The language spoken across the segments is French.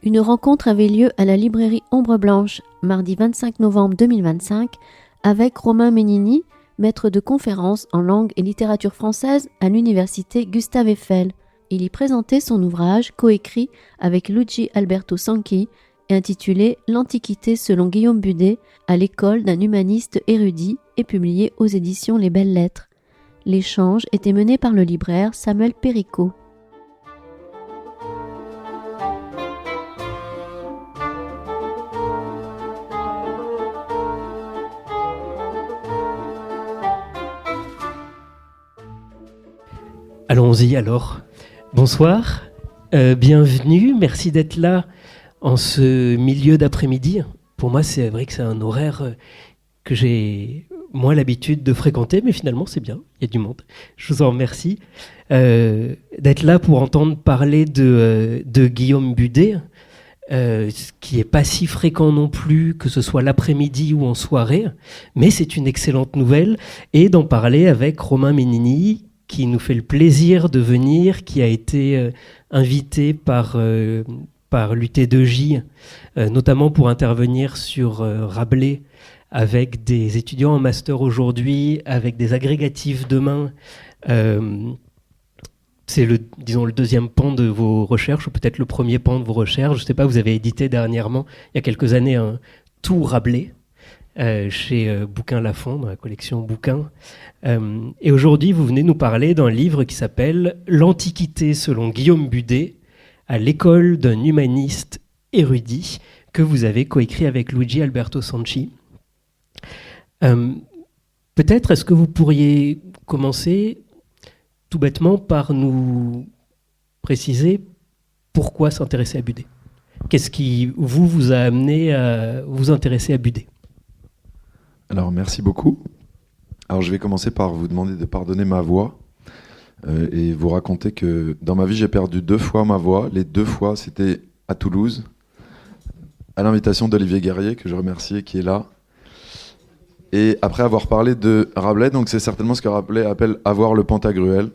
Une rencontre avait lieu à la librairie Ombre Blanche, mardi 25 novembre 2025, avec Romain Ménini, maître de conférences en langue et littérature française à l'université Gustave Eiffel. Il y présentait son ouvrage coécrit avec Luigi Alberto Sanchi et intitulé L'Antiquité selon Guillaume Budet à l'école d'un humaniste érudit et publié aux éditions Les Belles Lettres. L'échange était mené par le libraire Samuel Péricot. Allons-y alors. Bonsoir, bienvenue, merci d'être là en ce milieu d'après-midi. Pour moi, c'est vrai que c'est un horaire que j'ai moins l'habitude de fréquenter, mais finalement c'est bien, il y a du monde. Je vous en remercie d'être là pour entendre parler de Guillaume Budet, ce qui n'est pas si fréquent non plus, que ce soit l'après-midi ou en soirée, mais c'est une excellente nouvelle, et d'en parler avec Romain Ménini, qui nous fait le plaisir de venir, qui a été invité par l'UT2J, notamment pour intervenir sur Rabelais, avec des étudiants en master aujourd'hui, avec des agrégatifs demain. C'est le deuxième pan de vos recherches, ou peut-être le premier pan de vos recherches. Je ne sais pas, vous avez édité dernièrement, il y a quelques années, un tout Rabelais, chez Bouquin Lafon, dans la collection Bouquin. Et aujourd'hui, vous venez nous parler d'un livre qui s'appelle « L'Antiquité selon Guillaume Budet, à l'école d'un humaniste érudit », que vous avez coécrit avec Luigi Alberto Sanchi. Peut-être, est-ce que vous pourriez commencer tout bêtement par nous préciser pourquoi s'intéresser à Budet ? Qu'est-ce qui vous a amené à vous intéresser à Budet ? Alors, merci beaucoup. Alors, je vais commencer par vous demander de pardonner ma voix et vous raconter que dans ma vie, j'ai perdu 2 fois ma voix. Les 2 fois, c'était à Toulouse, à l'invitation d'Olivier Guerrier, que je remercie et qui est là. Et après avoir parlé de Rabelais, donc c'est certainement ce que Rabelais appelle avoir le Pantagruel.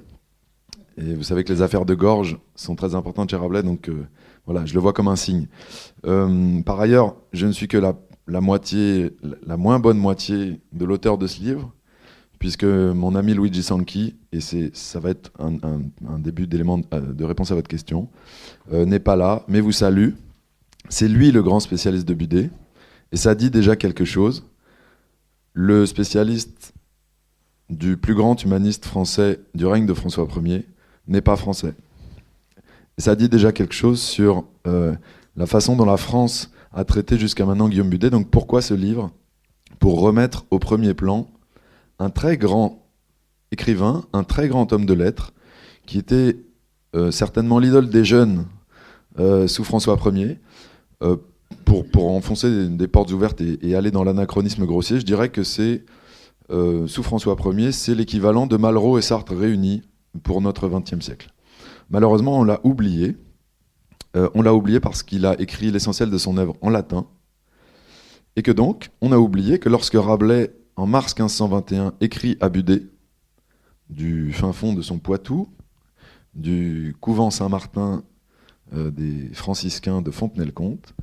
Et vous savez que les affaires de gorge sont très importantes chez Rabelais, donc voilà, je le vois comme un signe. Par ailleurs, je ne suis que la moins bonne moitié de l'auteur de ce livre, puisque mon ami Luigi Sanchi, et ça va être un début d'élément de réponse à votre question, n'est pas là, mais vous salue. C'est lui le grand spécialiste de Budet, et ça dit déjà quelque chose. Le spécialiste du plus grand humaniste français du règne de François Ier n'est pas français. Et ça dit déjà quelque chose sur la façon dont la France a traité jusqu'à maintenant Guillaume Budet. Donc pourquoi ce livre ? Pour remettre au premier plan un très grand écrivain, un très grand homme de lettres, qui était certainement l'idole des jeunes sous François Ier. Pour enfoncer des portes ouvertes et aller dans l'anachronisme grossier, je dirais que c'est, sous François Ier, c'est l'équivalent de Malraux et Sartre réunis pour notre XXe siècle. Malheureusement, on l'a oublié. On l'a oublié parce qu'il a écrit l'essentiel de son œuvre en latin, et que donc, on a oublié que lorsque Rabelais, en mars 1521, écrit à Budet, du fin fond de son Poitou, du couvent Saint-Martin des franciscains de Fontenay-le-Comte,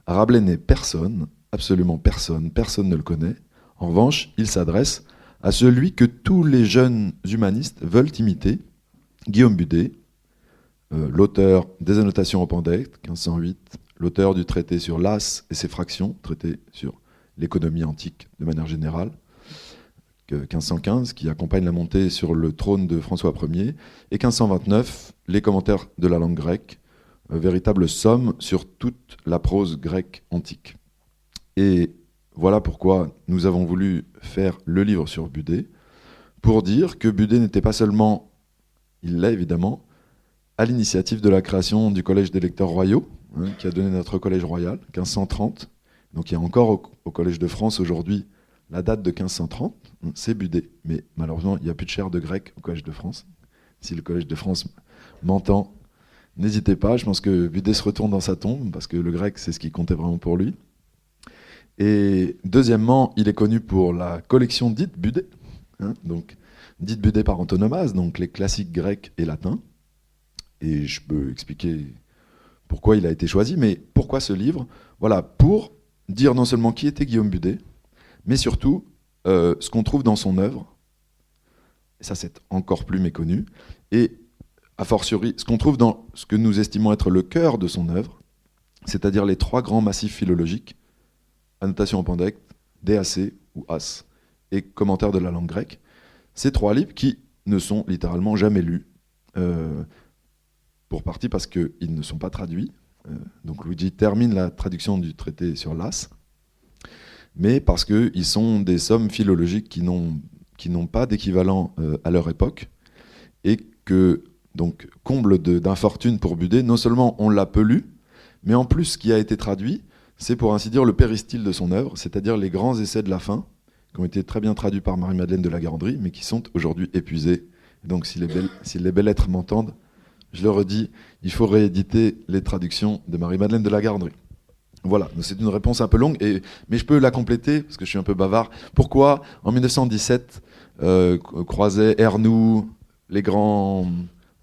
Rabelais n'est personne, absolument personne, personne ne le connaît. En revanche, il s'adresse à celui que tous les jeunes humanistes veulent imiter, Guillaume Budet, l'auteur des Annotations au Pandecte, 1508, l'auteur du traité sur l'as et ses fractions, traité sur l'économie antique de manière générale, 1515, qui accompagne la montée sur le trône de François Ier, et 1529, les commentaires de la langue grecque, véritable somme sur toute la prose grecque antique. Et voilà pourquoi nous avons voulu faire le livre sur Budet, pour dire que Budet n'était pas seulement, il l'est évidemment, à l'initiative de la création du Collège des lecteurs royaux, qui a donné notre Collège royal, 1530. Donc il y a encore au Collège de France aujourd'hui la date de 1530, c'est Budet. Mais malheureusement, il n'y a plus de chaire de grec au Collège de France. Si le Collège de France m'entend, n'hésitez pas, je pense que Budet se retourne dans sa tombe, parce que le grec, c'est ce qui comptait vraiment pour lui. Et deuxièmement, il est connu pour la collection dite Budet, donc dite Budet par antonomase, donc les classiques grecs et latins. Et je peux expliquer pourquoi il a été choisi, mais pourquoi ce livre? Voilà, pour dire non seulement qui était Guillaume Budet, mais surtout ce qu'on trouve dans son œuvre, et ça c'est encore plus méconnu, et a fortiori ce qu'on trouve dans ce que nous estimons être le cœur de son œuvre, c'est-à-dire les 3 grands massifs philologiques, Annotation en pandecte, DAC ou As, et Commentaire de la langue grecque. Ces 3 livres qui ne sont littéralement jamais lus, pour partie parce qu'ils ne sont pas traduits. Donc Luigi termine la traduction du traité sur l'As, mais parce qu'ils sont des sommes philologiques qui n'ont pas d'équivalent à leur époque, et que, donc, comble d'infortune pour Budet, non seulement on l'a peu lu, mais en plus ce qui a été traduit, c'est pour ainsi dire le péristyle de son œuvre, c'est-à-dire les grands essais de la fin, qui ont été très bien traduits par Marie-Madeleine de la Garandrie, mais qui sont aujourd'hui épuisés. Donc si les belles lettres m'entendent, je le redis, il faut rééditer les traductions de Marie-Madeleine de la Garandrie. Voilà, c'est une réponse un peu longue, mais je peux la compléter, parce que je suis un peu bavard. Pourquoi, en 1917, Croiset, Ernoult, les grands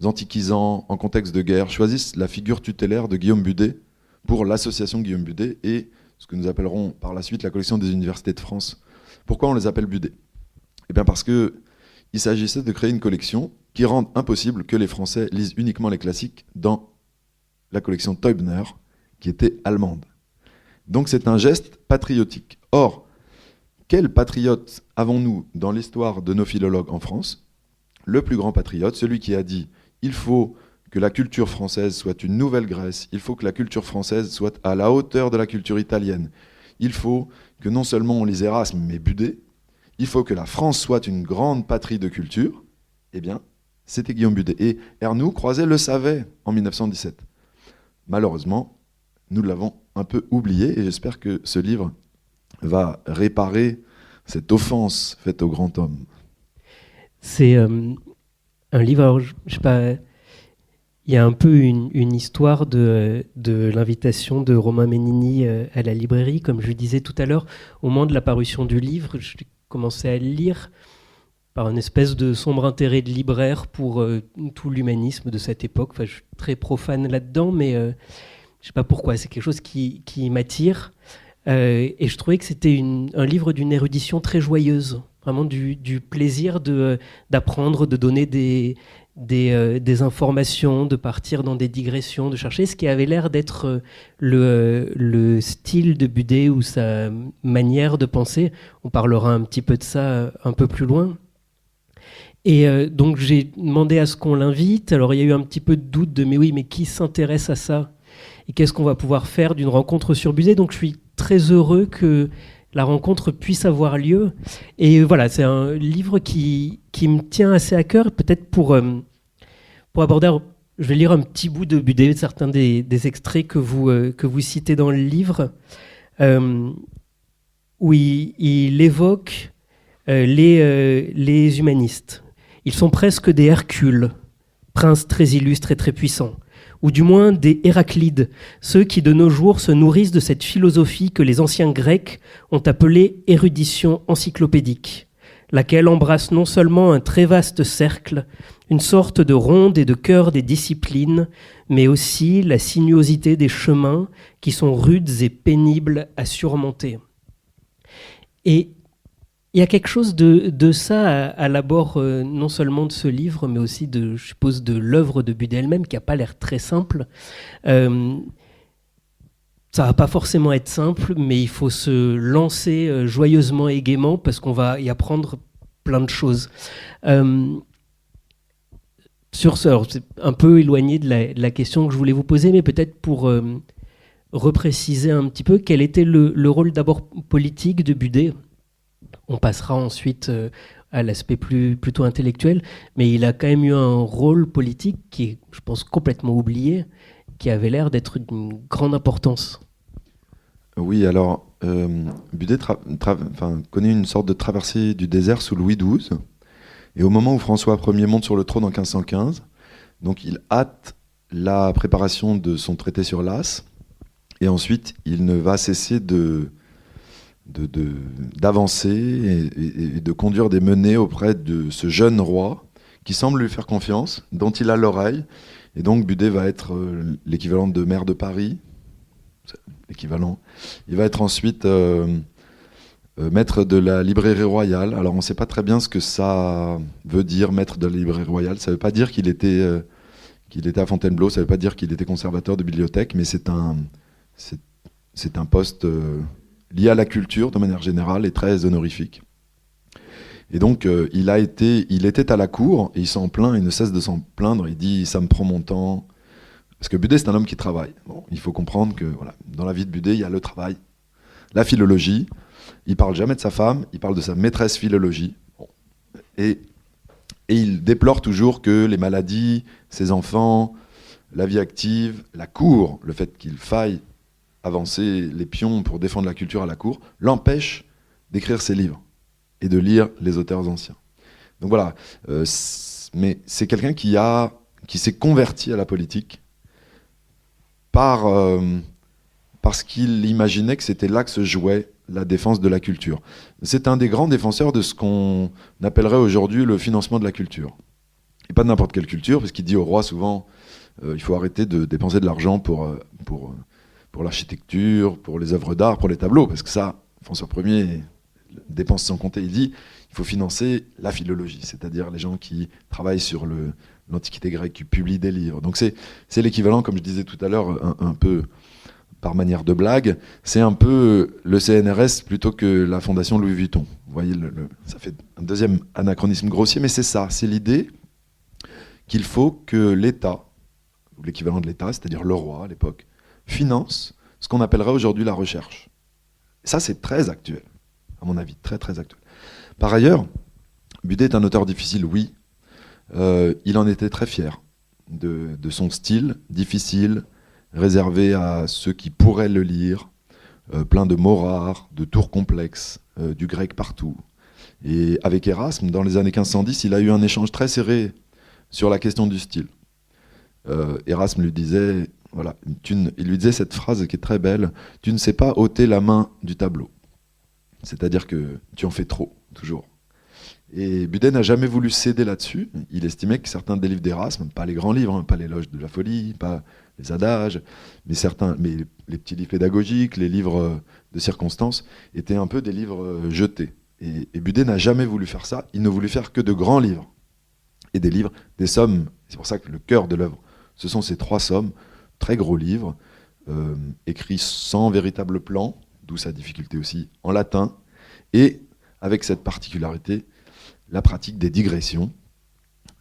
antiquisants en contexte de guerre choisissent la figure tutélaire de Guillaume Budet pour l'association Guillaume Budet et ce que nous appellerons par la suite la collection des universités de France? Pourquoi on les appelle Budet? Eh bien parce qu'il s'agissait de créer une collection qui rende impossible que les Français lisent uniquement les classiques dans la collection Teubner, qui était allemande. Donc c'est un geste patriotique. Or, quel patriote avons-nous dans l'histoire de nos philologues en France? Le plus grand patriote, celui qui a dit « il faut que la culture française soit une nouvelle Grèce, il faut que la culture française soit à la hauteur de la culture italienne, il faut que non seulement on lise Erasme, mais Budet, il faut que la France soit une grande patrie de culture », eh bien, c'était Guillaume Budet. Et Ernoult, Croiset le savait en 1917. Malheureusement, nous l'avons un peu oublié, et j'espère que ce livre va réparer cette offense faite au grand homme. C'est un livre, alors, je sais pas, il y a un peu une histoire de l'invitation de Romain Ménini à la librairie. Comme je le disais tout à l'heure, au moment de la parution du livre, je commençais à le lire par une espèce de sombre intérêt de libraire pour tout l'humanisme de cette époque. Enfin, je suis très profane là-dedans, mais je ne sais pas pourquoi. C'est quelque chose qui m'attire. Et je trouvais que c'était un livre d'une érudition très joyeuse. Vraiment du plaisir d'apprendre, de donner des informations, de partir dans des digressions, de chercher ce qui avait l'air d'être le style de Budet ou sa manière de penser. On parlera un petit peu de ça un peu plus loin. Et donc j'ai demandé à ce qu'on l'invite. Alors il y a eu un petit peu de doute de mais qui s'intéresse à ça? Et qu'est-ce qu'on va pouvoir faire d'une rencontre sur Budet? Donc je suis très heureux que la rencontre puisse avoir lieu. Et voilà, c'est un livre qui me tient assez à cœur, peut-être pour aborder. Je vais lire un petit bout de Budet, certains des extraits que vous citez dans le livre, où il évoque les humanistes. Ils sont presque des Hercules, princes très illustres et très puissants, ou du moins des Héraclides, ceux qui de nos jours se nourrissent de cette philosophie que les anciens Grecs ont appelée érudition encyclopédique, laquelle embrasse non seulement un très vaste cercle, une sorte de ronde et de cœur des disciplines, mais aussi la sinuosité des chemins qui sont rudes et pénibles à surmonter. Et il y a quelque chose de ça à l'abord, non seulement de ce livre, mais aussi, je suppose, de l'œuvre de Budet elle-même, qui n'a pas l'air très simple. Ça ne va pas forcément être simple, mais il faut se lancer joyeusement et gaiement, parce qu'on va y apprendre plein de choses. Sur ce, alors c'est un peu éloigné de la question que je voulais vous poser, mais peut-être pour repréciser un petit peu, quel était le rôle d'abord politique de Budet. On passera ensuite à l'aspect plutôt intellectuel, mais il a quand même eu un rôle politique qui est, je pense, complètement oublié, qui avait l'air d'être d'une grande importance. Oui, alors, Budet connaît une sorte de traversée du désert sous Louis XII, et au moment où François Ier monte sur le trône en 1515, donc il hâte la préparation de son traité sur l'As, et ensuite il ne va cesser d'avancer et de conduire des menées auprès de ce jeune roi qui semble lui faire confiance, dont il a l'oreille Et donc Budé va être l'équivalent de maire de Paris, l'équivalent. Il va être ensuite maître de la librairie royale. Alors on ne sait pas très bien ce que ça veut dire, maître de la librairie royale. Ça ne veut pas dire qu'il était à Fontainebleau, ça ne veut pas dire qu'il était conservateur de bibliothèque, mais c'est un poste lié à la culture de manière générale et très honorifique. Et donc il était à la cour et il s'en plaint, il ne cesse de s'en plaindre. Il dit ça me prend mon temps. Parce que Budé c'est un homme qui travaille. Bon, il faut comprendre que voilà, dans la vie de Budé il y a le travail, la philologie. Il parle jamais de sa femme, il parle de sa maîtresse philologie. Bon. Et il déplore toujours que les maladies, ses enfants, la vie active, la cour, le fait qu'il faille avancer les pions pour défendre la culture à la cour, l'empêche d'écrire ses livres et de lire les auteurs anciens. Donc voilà, mais c'est quelqu'un qui s'est converti à la politique parce qu'il imaginait que c'était là que se jouait la défense de la culture. C'est un des grands défenseurs de ce qu'on appellerait aujourd'hui le financement de la culture. Et pas de n'importe quelle culture, parce qu'il dit au roi souvent il faut arrêter de dépenser de l'argent pour l'architecture, pour les œuvres d'art, pour les tableaux, parce que ça, François Ier dépense sans compter. Il dit il faut financer la philologie, c'est-à-dire les gens qui travaillent sur l'Antiquité grecque, qui publient des livres. Donc c'est l'équivalent, comme je disais tout à l'heure, un peu par manière de blague, c'est un peu le CNRS plutôt que la Fondation Louis Vuitton. Vous voyez, ça fait un deuxième anachronisme grossier, mais c'est ça, c'est l'idée qu'il faut que l'État, ou l'équivalent de l'État, c'est-à-dire le roi à l'époque, finance ce qu'on appellerait aujourd'hui la recherche. Et ça, c'est très actuel, à mon avis, très très actuel. Par ailleurs, Budé est un auteur difficile, oui. Il en était très fier de son style difficile, réservé à ceux qui pourraient le lire, plein de mots rares, de tours complexes, du grec partout. Et avec Erasme, dans les années 1510, il a eu un échange très serré sur la question du style. Erasme lui disait, voilà, il lui disait cette phrase qui est très belle, « Tu ne sais pas ôter la main du tableau ». C'est-à-dire que tu en fais trop, toujours. Et Budé n'a jamais voulu céder là-dessus. Il estimait que certains des livres d'Erasme, pas les grands livres, hein, pas l'éloge de la folie, pas les adages, mais les petits livres pédagogiques, les livres de circonstances, étaient un peu des livres jetés. Et Budé n'a jamais voulu faire ça. Il ne voulait faire que de grands livres. Et des livres, des sommes. C'est pour ça que le cœur de l'œuvre, ce sont ces 3 sommes, très gros livres, écrits sans véritable plan, d'où sa difficulté aussi, en latin, et avec cette particularité, la pratique des digressions.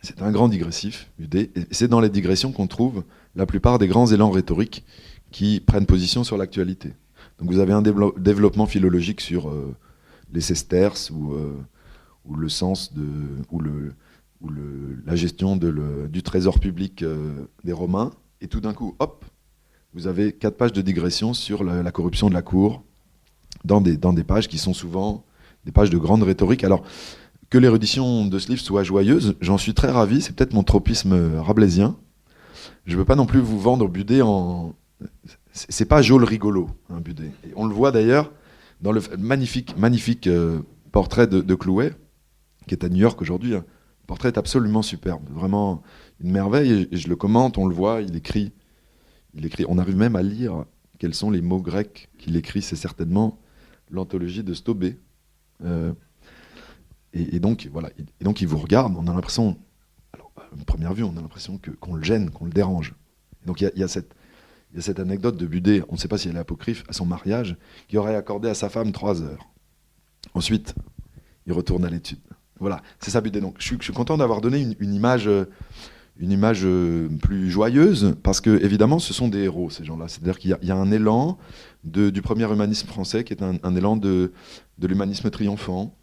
C'est un grand digressif, Budé, et c'est dans les digressions qu'on trouve la plupart des grands élans rhétoriques qui prennent position sur l'actualité. Donc vous avez un développement philologique sur les sesterces ou le sens la gestion du trésor public des Romains, et tout d'un coup, hop, vous avez 4 pages de digression sur la corruption de la cour, dans des pages qui sont souvent des pages de grande rhétorique. Alors, que l'érudition de ce livre soit joyeuse, j'en suis très ravi, c'est peut-être mon tropisme rabelaisien. Je ne veux pas non plus vous vendre Budé en... C'est pas Jole rigolo, hein, Budé. Et on le voit d'ailleurs dans le magnifique portrait de Clouet, qui est à New York aujourd'hui. Le portrait est absolument superbe, vraiment une merveille, et je le commente, on le voit, il écrit. On arrive même à lire quels sont les mots grecs qu'il écrit, c'est certainement l'anthologie de Stobé. Et donc, voilà. Et donc, il vous regarde, on a l'impression, alors, à une première vue, on a l'impression qu'on le gêne, qu'on le dérange. Et donc, il y a cette anecdote de Budé, on ne sait pas si elle est apocryphe, à son mariage, qui aurait accordé à sa femme 3 heures. Ensuite, il retourne à l'étude. Voilà, c'est ça Budé. Donc, je suis content d'avoir donné une image plus joyeuse, parce que, évidemment, ce sont des héros, ces gens-là. C'est-à-dire qu'il y a un élan du premier humanisme français, qui est un élan de l'humanisme triomphant,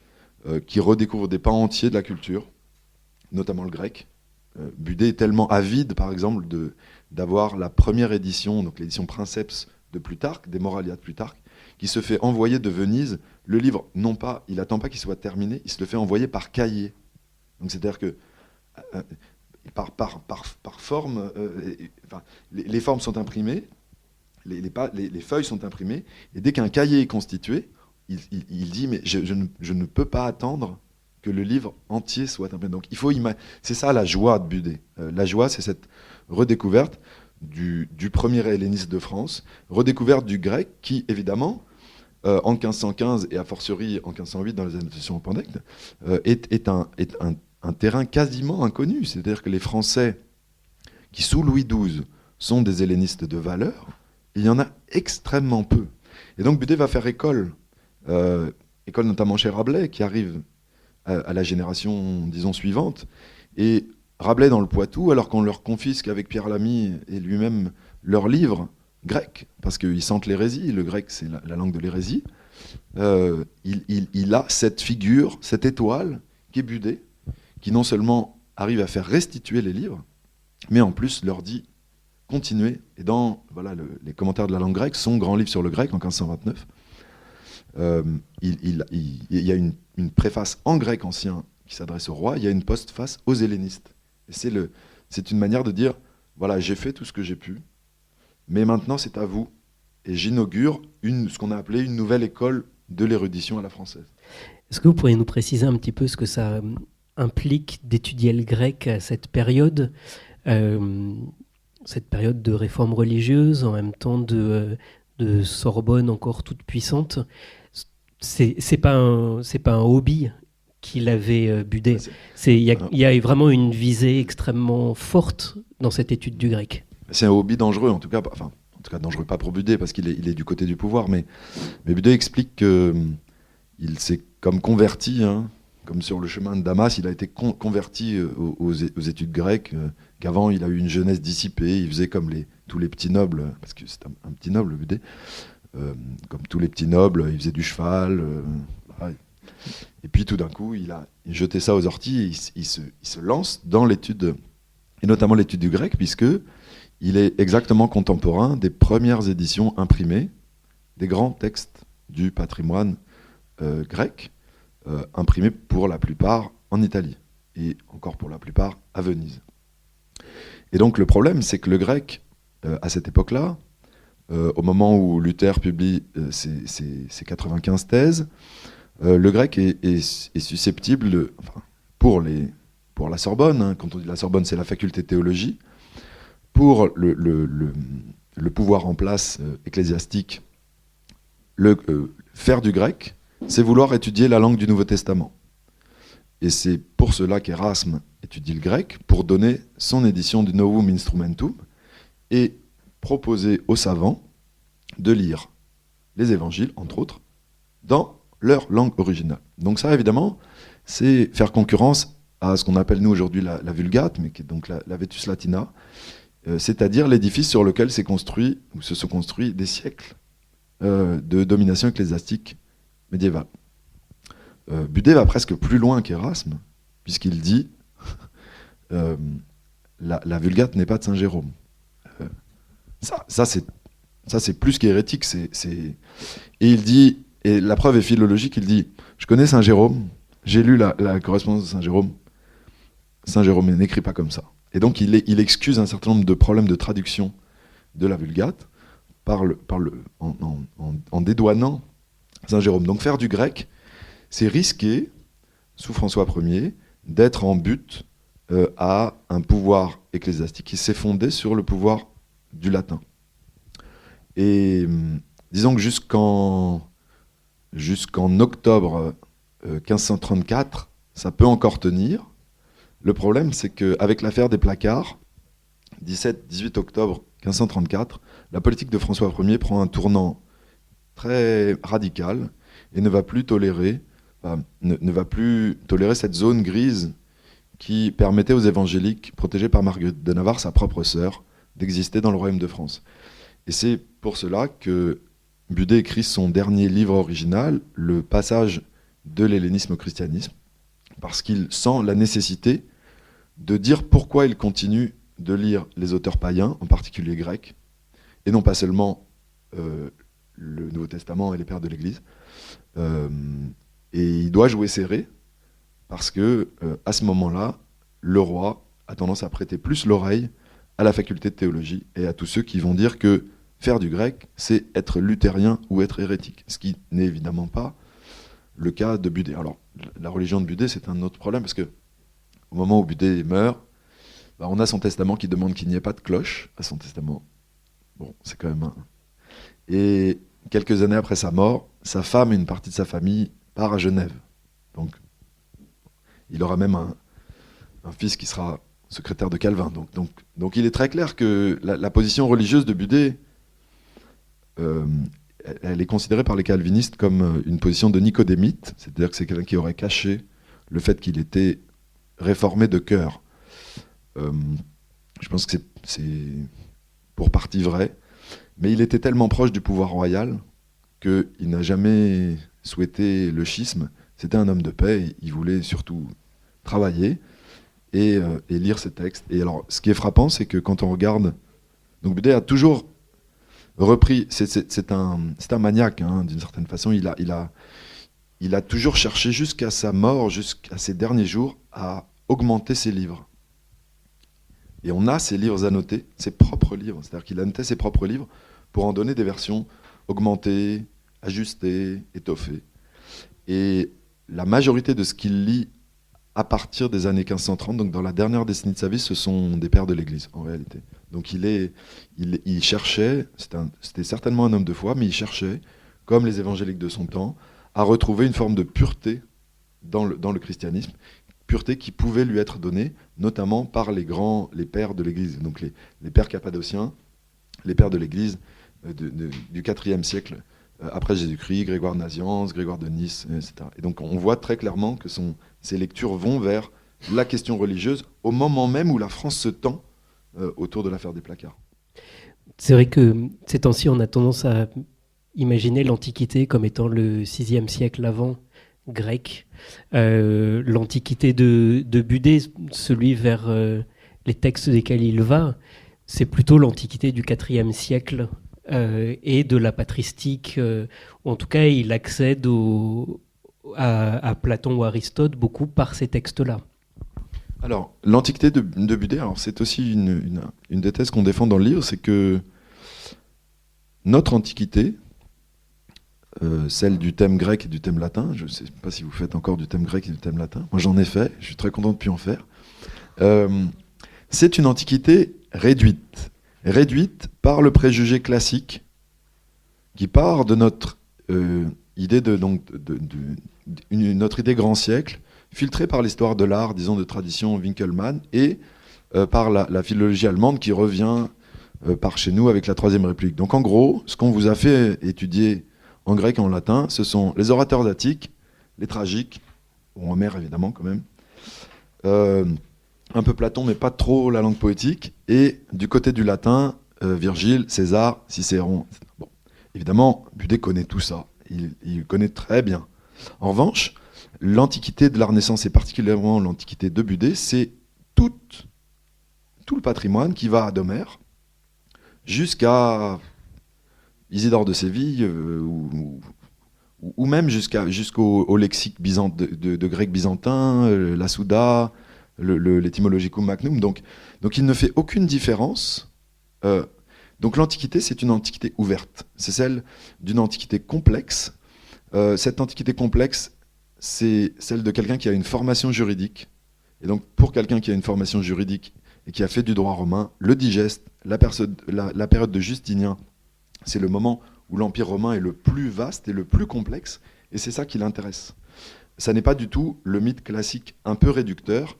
qui redécouvre des pans entiers de la culture, notamment le grec. Budé est tellement avide, par exemple, d'avoir la première édition, donc l'édition Princeps de Plutarque, des Moralia de Plutarque, qui se fait envoyer de Venise. Le livre, non pas, il n'attend pas qu'il soit terminé, il se le fait envoyer par cahier. Donc c'est-à-dire que par forme, les formes sont imprimées, les feuilles sont imprimées, et dès qu'un cahier est constitué, il dit, mais je ne peux pas attendre que le livre entier soit imprimé. Donc c'est ça la joie de Budé. La joie, c'est cette redécouverte du premier helléniste de France, redécouverte du grec qui, évidemment, en 1515 et a fortiori en 1508 dans les annotations au Pandecte, est un terrain quasiment inconnu. C'est-à-dire que les Français qui, sous Louis XII, sont des hellénistes de valeur, il y en a extrêmement peu. Et donc Budé va faire école notamment chez Rabelais, qui arrive à la génération, disons, suivante. Et Rabelais dans le Poitou, alors qu'on leur confisque avec Pierre Lamy et lui-même leurs livres grecs, parce qu'ils sentent l'hérésie, le grec c'est la langue de l'hérésie, il a cette figure, cette étoile, qui est Budé, qui non seulement arrive à faire restituer les livres, mais en plus leur dit continuez. Et dans les commentaires de la langue grecque, son grand livre sur le grec en 1529, il y a une préface en grec ancien qui s'adresse au roi, il y a une postface aux hellénistes. Et c'est une manière de dire, voilà, j'ai fait tout ce que j'ai pu, mais maintenant c'est à vous. Et j'inaugure ce qu'on a appelé une nouvelle école de l'érudition à la française. Est-ce que vous pourriez nous préciser un petit peu ce que ça implique d'étudier le grec à cette période de réforme religieuse, en même temps de Sorbonne encore toute puissante? C'est pas un hobby qu'il avait Budé. Il y a vraiment une visée extrêmement forte dans cette étude du grec. C'est un hobby dangereux, en tout cas dangereux pas pour Budé, parce qu'il est du côté du pouvoir, mais Budé explique qu'il s'est comme converti, comme sur le chemin de Damas, il a été converti aux études grecques, qu'avant il a eu une jeunesse dissipée, il faisait comme tous les petits nobles, parce que c'est un petit noble Budé, comme tous les petits nobles, il faisait du cheval, et puis tout d'un coup il a jeté ça aux orties, et il se lance dans l'étude, et notamment l'étude du grec, puisque il est exactement contemporain des premières éditions imprimées des grands textes du patrimoine grec, imprimés pour la plupart en Italie, et encore pour la plupart à Venise. Et donc le problème, c'est que le grec, à cette époque-là, au moment où Luther publie ses 95 thèses, le grec est susceptible, pour la Sorbonne, quand on dit la Sorbonne, c'est la faculté de théologie, pour le pouvoir en place ecclésiastique, faire du grec, c'est vouloir étudier la langue du Nouveau Testament. Et c'est pour cela qu'Erasme étudie le grec, pour donner son édition du Novum Instrumentum, et proposer aux savants de lire les évangiles, entre autres, dans leur langue originale. Donc ça, évidemment, c'est faire concurrence à ce qu'on appelle nous aujourd'hui la Vulgate, mais qui est donc la Vetus Latina, c'est-à-dire l'édifice sur lequel se sont construits des siècles de domination ecclésiastique médiévale. Budé va presque plus loin qu'Erasme, puisqu'il dit la Vulgate n'est pas de Saint Jérôme. Ça c'est plus qu'hérétique. Et il dit, et la preuve est philologique, il dit, je connais Saint Jérôme, j'ai lu la correspondance de Saint Jérôme n'écrit pas comme ça. Et donc il excuse un certain nombre de problèmes de traduction de la Vulgate en dédouanant Saint Jérôme. Donc faire du grec, c'est risquer, sous François Ier, d'être en butte à un pouvoir ecclésiastique qui s'est fondé sur le pouvoir du latin. Et disons que jusqu'en octobre 1534, ça peut encore tenir. Le problème, c'est qu'avec l'affaire des placards, 17-18 octobre 1534, la politique de François Ier prend un tournant très radical et ne va plus tolérer cette zone grise qui permettait aux évangéliques, protégés par Marguerite de Navarre, sa propre sœur, d'exister dans le royaume de France. Et c'est pour cela que Budé écrit son dernier livre original, Le passage de l'hellénisme au christianisme, parce qu'il sent la nécessité de dire pourquoi il continue de lire les auteurs païens, en particulier grecs, et non pas seulement le Nouveau Testament et les pères de l'Église. Et il doit jouer serré, parce que à ce moment-là, le roi a tendance à prêter plus l'oreille à la faculté de théologie et à tous ceux qui vont dire que faire du grec, c'est être luthérien ou être hérétique, ce qui n'est évidemment pas le cas de Budé. Alors, la religion de Budé, c'est un autre problème, parce que au moment où Budé meurt, on a son testament qui demande qu'il n'y ait pas de cloche à son testament. Bon, c'est quand même un... Et quelques années après sa mort, sa femme et une partie de sa famille part à Genève. Donc, il aura même un fils qui sera secrétaire de Calvin. Donc il est très clair que la position religieuse de Budé, elle est considérée par les calvinistes comme une position de nicodémite, c'est-à-dire que c'est quelqu'un qui aurait caché le fait qu'il était réformé de cœur. Je pense que c'est pour partie vrai, mais il était tellement proche du pouvoir royal qu'il n'a jamais souhaité le schisme. C'était un homme de paix, il voulait surtout travailler et lire ses textes. Et alors, ce qui est frappant, c'est que quand on regarde... Donc Budé a toujours repris... C'est un maniaque, hein, d'une certaine façon. Il a toujours cherché jusqu'à sa mort, jusqu'à ses derniers jours, à augmenter ses livres. Et on a ses livres annotés, ses propres livres. C'est-à-dire qu'il annotait ses propres livres pour en donner des versions augmentées, ajustées, étoffées. Et la majorité de ce qu'il lit à partir des années 1530, donc dans la dernière décennie de sa vie, ce sont des pères de l'Église, en réalité. Donc il cherchait, c'était certainement un homme de foi, mais il cherchait, comme les évangéliques de son temps, à retrouver une forme de pureté dans le christianisme, pureté qui pouvait lui être donnée, notamment par les pères de l'Église, donc les pères cappadociens, les pères de l'Église du IVe siècle après Jésus-Christ, Grégoire de Nazianze, Grégoire de Nice, etc. Et donc on voit très clairement que ces lectures vont vers la question religieuse au moment même où la France se tend autour de l'affaire des placards. C'est vrai que ces temps-ci, on a tendance à imaginer l'Antiquité comme étant le VIe siècle avant grec. L'Antiquité de Budé, celui vers les textes desquels il va, c'est plutôt l'Antiquité du IVe siècle et de la patristique, ou en tout cas il accède à Platon ou Aristote beaucoup par ces textes-là. Alors, l'Antiquité de Budé, alors c'est aussi une des thèses qu'on défend dans le livre, c'est que notre Antiquité, celle du thème grec et du thème latin, je ne sais pas si vous faites encore du thème grec et du thème latin, moi j'en ai fait, je suis très content de plus en faire, c'est une Antiquité réduite par le préjugé classique qui part de notre idée notre idée grand siècle, filtrée par l'histoire de l'art, disons de tradition Winckelmann, et par la philologie allemande qui revient par chez nous avec la Troisième République. Donc en gros, ce qu'on vous a fait étudier en grec et en latin, ce sont les orateurs d'Attique, les tragiques, bon, Homère évidemment quand même, un peu Platon mais pas trop la langue poétique, et du côté du latin, Virgile, César, Cicéron, etc. Bon. Évidemment, Budé connaît tout ça, il connaît très bien. En revanche, l'Antiquité de la Renaissance, et particulièrement l'Antiquité de Budé, c'est tout le patrimoine qui va d'Homère jusqu'à Isidore de Séville, ou même jusqu'au lexique de grec byzantin, la Souda, l'Etymologicum Magnum. Donc il ne fait aucune différence. Donc l'Antiquité, c'est une Antiquité ouverte. C'est celle d'une Antiquité complexe. Cette Antiquité complexe, c'est celle de quelqu'un qui a une formation juridique. Et donc pour quelqu'un qui a une formation juridique et qui a fait du droit romain, le digeste, la période de Justinien, c'est le moment où l'Empire romain est le plus vaste et le plus complexe, et c'est ça qui l'intéresse. Ça n'est pas du tout le mythe classique un peu réducteur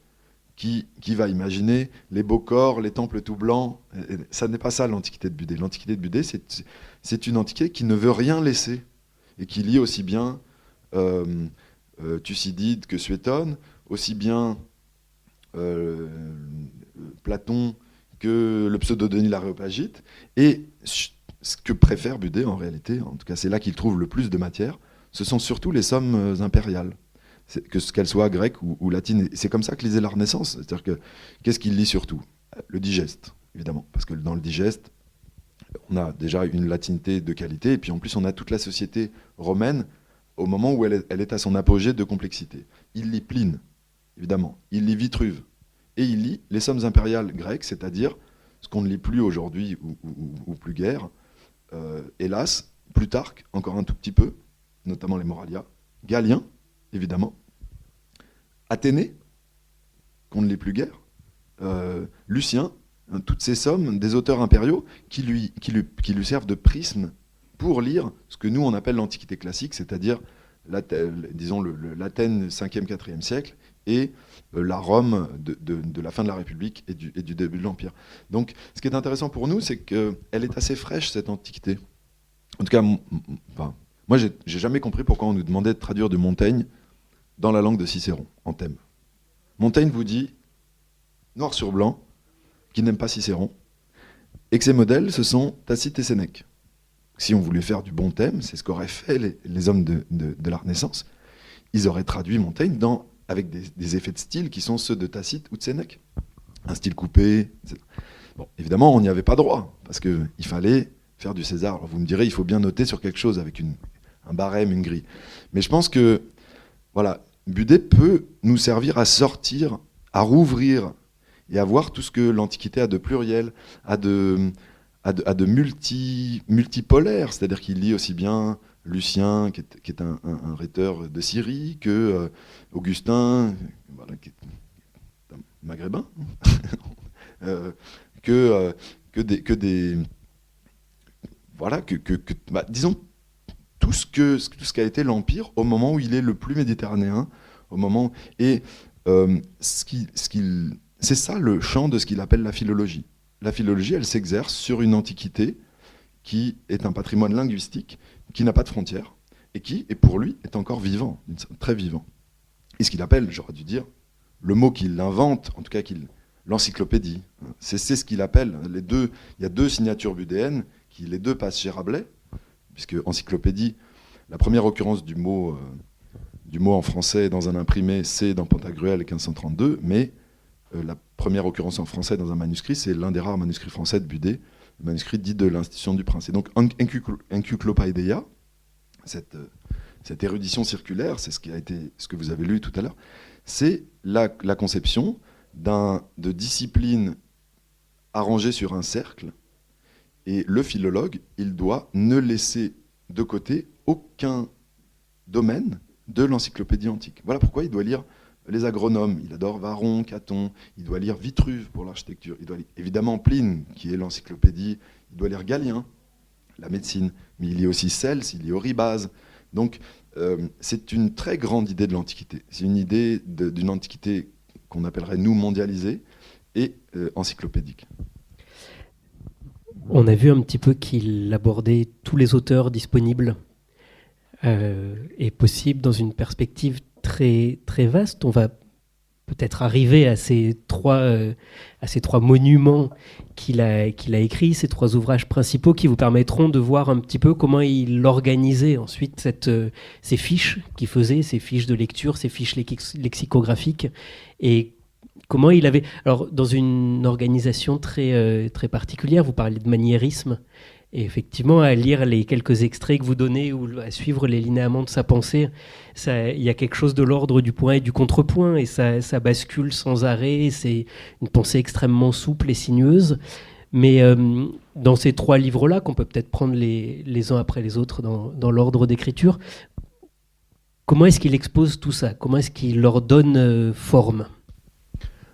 qui va imaginer les beaux corps, les temples tout blancs. Ça n'est pas ça l'Antiquité de Budé. L'Antiquité de Budé, c'est une Antiquité qui ne veut rien laisser, et qui lie aussi bien Thucydide que Suétone, aussi bien Platon que le pseudo-Denis l'Aréopagite, et ce que préfère Budé en réalité, en tout cas c'est là qu'il trouve le plus de matière, ce sont surtout les sommes impériales, qu'elles soient grecques ou latines. C'est comme ça que lisait la Renaissance, c'est-à-dire que qu'est-ce qu'il lit surtout ? Le digeste, évidemment, parce que dans le digeste, on a déjà une latinité de qualité, et puis en plus on a toute la société romaine au moment où elle est à son apogée de complexité. Il lit Pline, évidemment, il lit Vitruve, et il lit les sommes impériales grecques, c'est-à-dire ce qu'on ne lit plus aujourd'hui ou plus guère, hélas, Plutarque, encore un tout petit peu, notamment les Moralia, Galien, évidemment, Athénée, qu'on ne l'est plus guère, Lucien, toutes ces sommes des auteurs impériaux qui lui servent de prisme pour lire ce que nous on appelle l'Antiquité classique, c'est-à-dire l'Athènes 5e, 4e siècle et la Rome de la fin de la République et du début de l'Empire. Donc ce qui est intéressant pour nous, c'est qu'elle est assez fraîche, cette Antiquité. En tout cas, moi j'ai jamais compris pourquoi on nous demandait de traduire de Montaigne dans la langue de Cicéron, en thème. Montaigne vous dit, noir sur blanc, qu'il n'aime pas Cicéron, et que ses modèles, ce sont Tacite et Sénèque. Si on voulait faire du bon thème, c'est ce qu'auraient fait les hommes de la Renaissance, ils auraient traduit Montaigne avec des effets de style qui sont ceux de Tacite ou de Sénèque. Un style coupé, etc. Bon, évidemment, on n'y avait pas droit, parce qu'il fallait faire du César. Alors vous me direz, il faut bien noter sur quelque chose avec un barème, une grille. Mais je pense que, voilà, Budet peut nous servir à sortir, à rouvrir et à voir tout ce que l'Antiquité a de pluriel, a de multipolaire, c'est-à-dire qu'il lit aussi bien Lucien, qui est un rhéteur de Syrie, que Augustin, voilà, qui est un maghrébin, disons tout ce qu'a été l'Empire au moment où il est le plus méditerranéen, au moment c'est ça le champ de ce qu'il appelle la philologie. La philologie, elle s'exerce sur une antiquité qui est un patrimoine linguistique, qui n'a pas de frontières, et qui, et pour lui, est encore vivant, très vivant. Et ce qu'il appelle, j'aurais dû dire, le mot qu'il invente, en tout cas l'encyclopédie. C'est ce qu'il appelle. Il y a deux signatures budéennes, qui les deux passent chez Rabelais, puisque encyclopédie, la première occurrence du mot en français dans un imprimé, c'est dans Pantagruel 1532, mais la première occurrence en français dans un manuscrit, c'est l'un des rares manuscrits français de Budet, le manuscrit dit de l'Institution du Prince. Et donc Encyclopaideia, cette érudition circulaire, c'est ce que vous avez lu tout à l'heure, c'est la conception de disciplines arrangées sur un cercle, et le philologue, il doit ne laisser de côté aucun domaine de l'encyclopédie antique. Voilà pourquoi il doit lire les agronomes, il adore Varron, Caton, il doit lire Vitruve pour l'architecture, il doit lire évidemment Pline, qui est l'encyclopédie, il doit lire Galien, la médecine, mais il lit aussi Cels, il lit Oribase. Donc c'est une très grande idée de l'Antiquité. C'est une idée d'une Antiquité qu'on appellerait, nous, mondialisée et encyclopédique. On a vu un petit peu qu'il abordait tous les auteurs disponibles et possibles dans une perspective très, très vaste. On va peut-être arriver à ces trois monuments qu'il a écrits, ces trois ouvrages principaux qui vous permettront de voir un petit peu comment il organisait ensuite ces fiches qu'il faisait, ces fiches de lecture, ces fiches lexicographiques, et comment il avait... Alors, dans une organisation très, très particulière, vous parlez de maniérisme, et effectivement, à lire les quelques extraits que vous donnez ou à suivre les linéaments de sa pensée, il y a quelque chose de l'ordre du point et du contrepoint, et ça bascule sans arrêt. C'est une pensée extrêmement souple et sinueuse. Mais dans ces trois livres-là, qu'on peut peut-être prendre les uns après les autres dans l'ordre d'écriture, comment est-ce qu'il expose tout ça? Comment est-ce qu'il leur donne forme?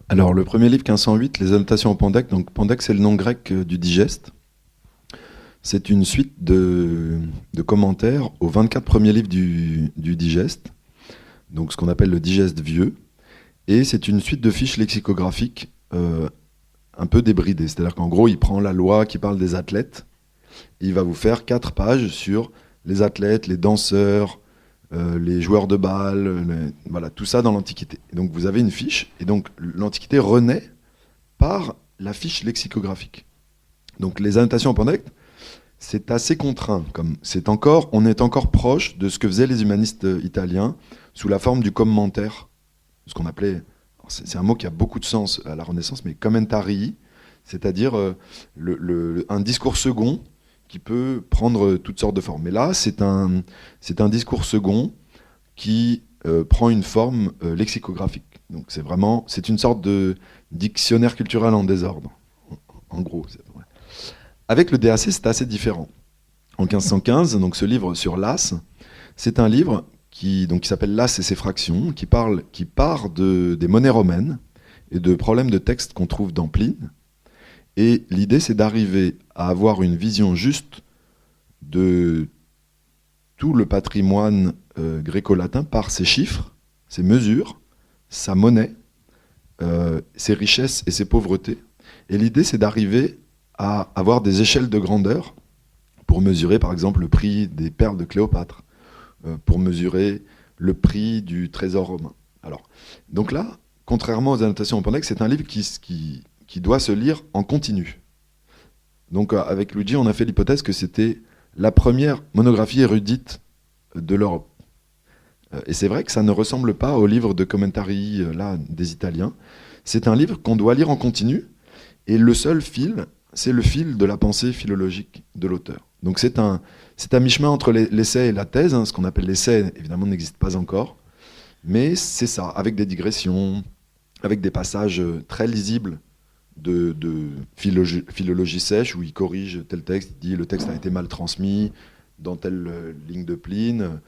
Alors, le premier livre, 1508, Les Annotations en Pandecte. Donc, Pandecte, c'est le nom grec du digeste. C'est une suite de commentaires aux 24 premiers livres du digeste, donc ce qu'on appelle le digeste vieux. Et c'est une suite de fiches lexicographiques un peu débridées. C'est-à-dire qu'en gros, il prend la loi qui parle des athlètes, et il va vous faire 4 pages sur les athlètes, les danseurs, les joueurs de balle, voilà, tout ça dans l'Antiquité. Et donc vous avez une fiche, et donc l'Antiquité renaît par la fiche lexicographique. Donc les annotations en Pandecte, c'est assez contraint. On est encore proche de ce que faisaient les humanistes italiens sous la forme du commentaire, ce qu'on appelait, c'est un mot qui a beaucoup de sens à la Renaissance, mais commentarii, c'est-à-dire un discours second qui peut prendre toutes sortes de formes. Mais là, c'est un discours second qui prend une forme lexicographique. Donc c'est une sorte de dictionnaire culturel en désordre, en gros. Avec le DAC, c'est assez différent. En 1515, donc ce livre sur l'As, c'est un livre qui s'appelle L'As et ses fractions, qui part des monnaies romaines et de problèmes de texte qu'on trouve dans Pline. Et l'idée, c'est d'arriver à avoir une vision juste de tout le patrimoine gréco-latin par ses chiffres, ses mesures, sa monnaie, ses richesses et ses pauvretés. Et l'idée, c'est d'arriver à avoir des échelles de grandeur pour mesurer, par exemple, le prix des perles de Cléopâtre, pour mesurer le prix du trésor romain. Alors, donc là, contrairement aux annotations en Pendex, c'est un livre qui doit se lire en continu. Donc avec Luigi, on a fait l'hypothèse que c'était la première monographie érudite de l'Europe. Et c'est vrai que ça ne ressemble pas au livre de commentari des Italiens. C'est un livre qu'on doit lire en continu, et le seul fil, c'est le fil de la pensée philologique de l'auteur. Donc c'est un mi-chemin entre l'essai et la thèse. Ce qu'on appelle l'essai, évidemment, n'existe pas encore. Mais c'est ça, avec des digressions, avec des passages très lisibles de philologie sèche, où il corrige tel texte, il dit le texte a été mal transmis dans telle ligne de Pline,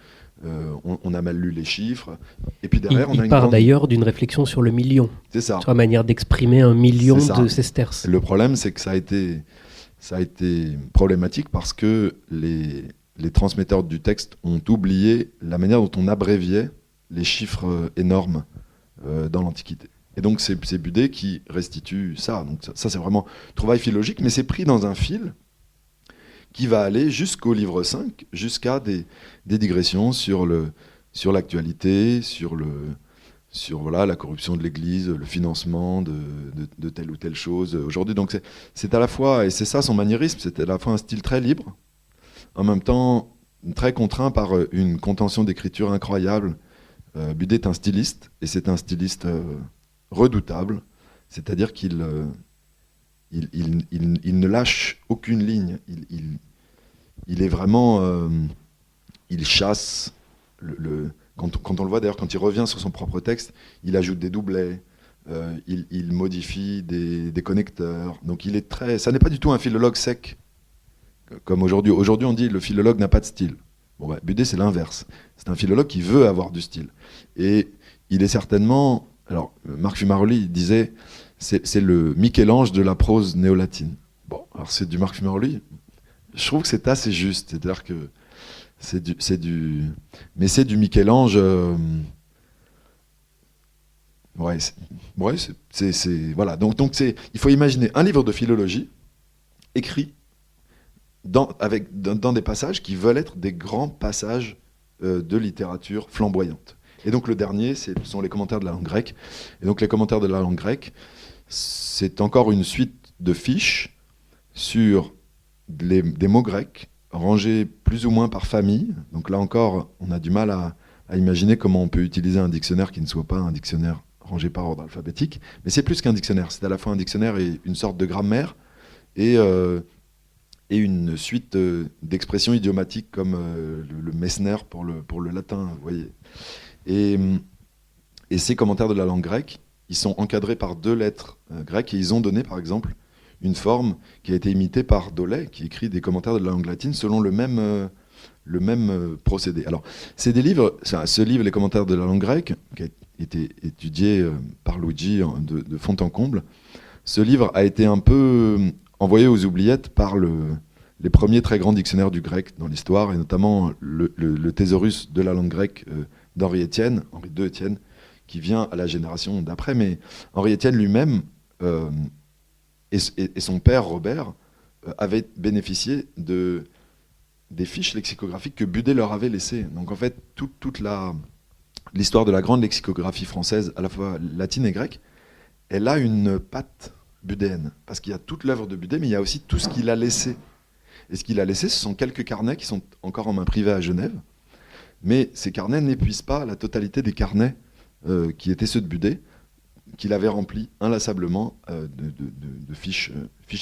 on a mal lu les chiffres. Et puis derrière, il part d'ailleurs d'une réflexion sur le million. C'est ça. Sur la manière d'exprimer un million de sesterces. Le problème, c'est que ça a été problématique parce que les transmetteurs du texte ont oublié la manière dont on abréviait les chiffres énormes dans l'Antiquité. Et donc c'est Budé qui restitue ça. Donc ça c'est vraiment trouvaille philologique, mais c'est pris dans un fil qui va aller jusqu'au livre 5, jusqu'à des digressions sur l'actualité, sur la corruption de l'Église, le financement de telle ou telle chose aujourd'hui. Donc c'est à la fois, et c'est ça son maniérisme, c'est à la fois un style très libre, en même temps très contraint par une contention d'écriture incroyable. Budé est un styliste, et c'est un styliste redoutable, c'est-à-dire qu'il ne lâche aucune ligne. Il est vraiment... il chasse... Quand on le voit d'ailleurs, quand il revient sur son propre texte, il ajoute des doublets, il modifie des connecteurs. Donc il est très... Ça n'est pas du tout un philologue sec, comme aujourd'hui. Aujourd'hui on dit le philologue n'a pas de style. Bon, Budé c'est l'inverse. C'est un philologue qui veut avoir du style. Et il est certainement... Alors, Marc Fumaroli disait, c'est le Michel-Ange de la prose néo-latine. Bon, alors c'est du Marc Fumaroli. Je trouve que c'est assez juste. C'est-à-dire que mais c'est du Michel-Ange. Voilà. Donc il faut imaginer un livre de philologie écrit dans des passages qui veulent être des grands passages de littérature flamboyante. Et donc le dernier, ce sont les commentaires de la langue grecque. Et donc les commentaires de la langue grecque, c'est encore une suite de fiches sur des mots grecs, rangés plus ou moins par famille. Donc là encore, on a du mal à imaginer comment on peut utiliser un dictionnaire qui ne soit pas un dictionnaire rangé par ordre alphabétique. Mais c'est plus qu'un dictionnaire. C'est à la fois un dictionnaire et une sorte de grammaire, et une suite d'expressions idiomatiques comme le Messner pour le latin, vous voyez. Et ces commentaires de la langue grecque, ils sont encadrés par 2 lettres grecques, et ils ont donné, par exemple, une forme qui a été imitée par Dolay, qui écrit des commentaires de la langue latine selon le même procédé. Alors, c'est des livres, ce livre, les commentaires de la langue grecque, qui a été étudié par Luigi de fond en comble. Ce livre a été un peu envoyé aux oubliettes par les premiers très grands dictionnaires du grec dans l'histoire, et notamment le thésaurus de la langue grecque d'Henri II Étienne, qui vient à la génération d'après. Mais Henri Étienne lui-même et son père Robert avaient bénéficié des fiches lexicographiques que Budé leur avait laissées. Donc en fait, toute l'histoire de la grande lexicographie française, à la fois latine et grecque, elle a une patte budéenne. Parce qu'il y a toute l'œuvre de Budé, mais il y a aussi tout ce qu'il a laissé. Et ce qu'il a laissé, ce sont quelques carnets qui sont encore en main privée à Genève. Mais ces carnets n'épuisent pas la totalité des carnets qui étaient ceux de Budé, qu'il avait remplis inlassablement de fiches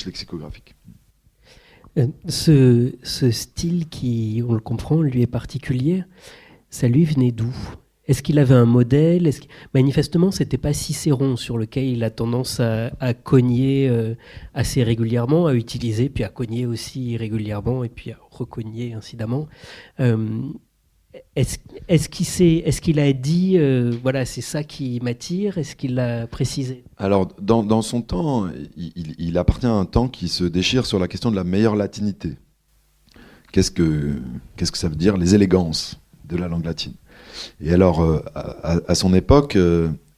lexicographiques. Ce style qui, on le comprend, lui est particulier, ça lui venait d'où ? Est-ce qu'il avait un modèle ? Manifestement, ce n'était pas Cicéron sur lequel il a tendance à cogner assez régulièrement, à utiliser, puis à cogner aussi régulièrement, et puis à recogner incidemment. Est-ce qu'il a dit, voilà, c'est ça qui m'attire? Est-ce qu'il l'a précisé? Alors, dans son temps, il appartient à un temps qui se déchire sur la question de la meilleure latinité. Qu'est-ce que ça veut dire, les élégances de la langue latine? Et alors, à son époque,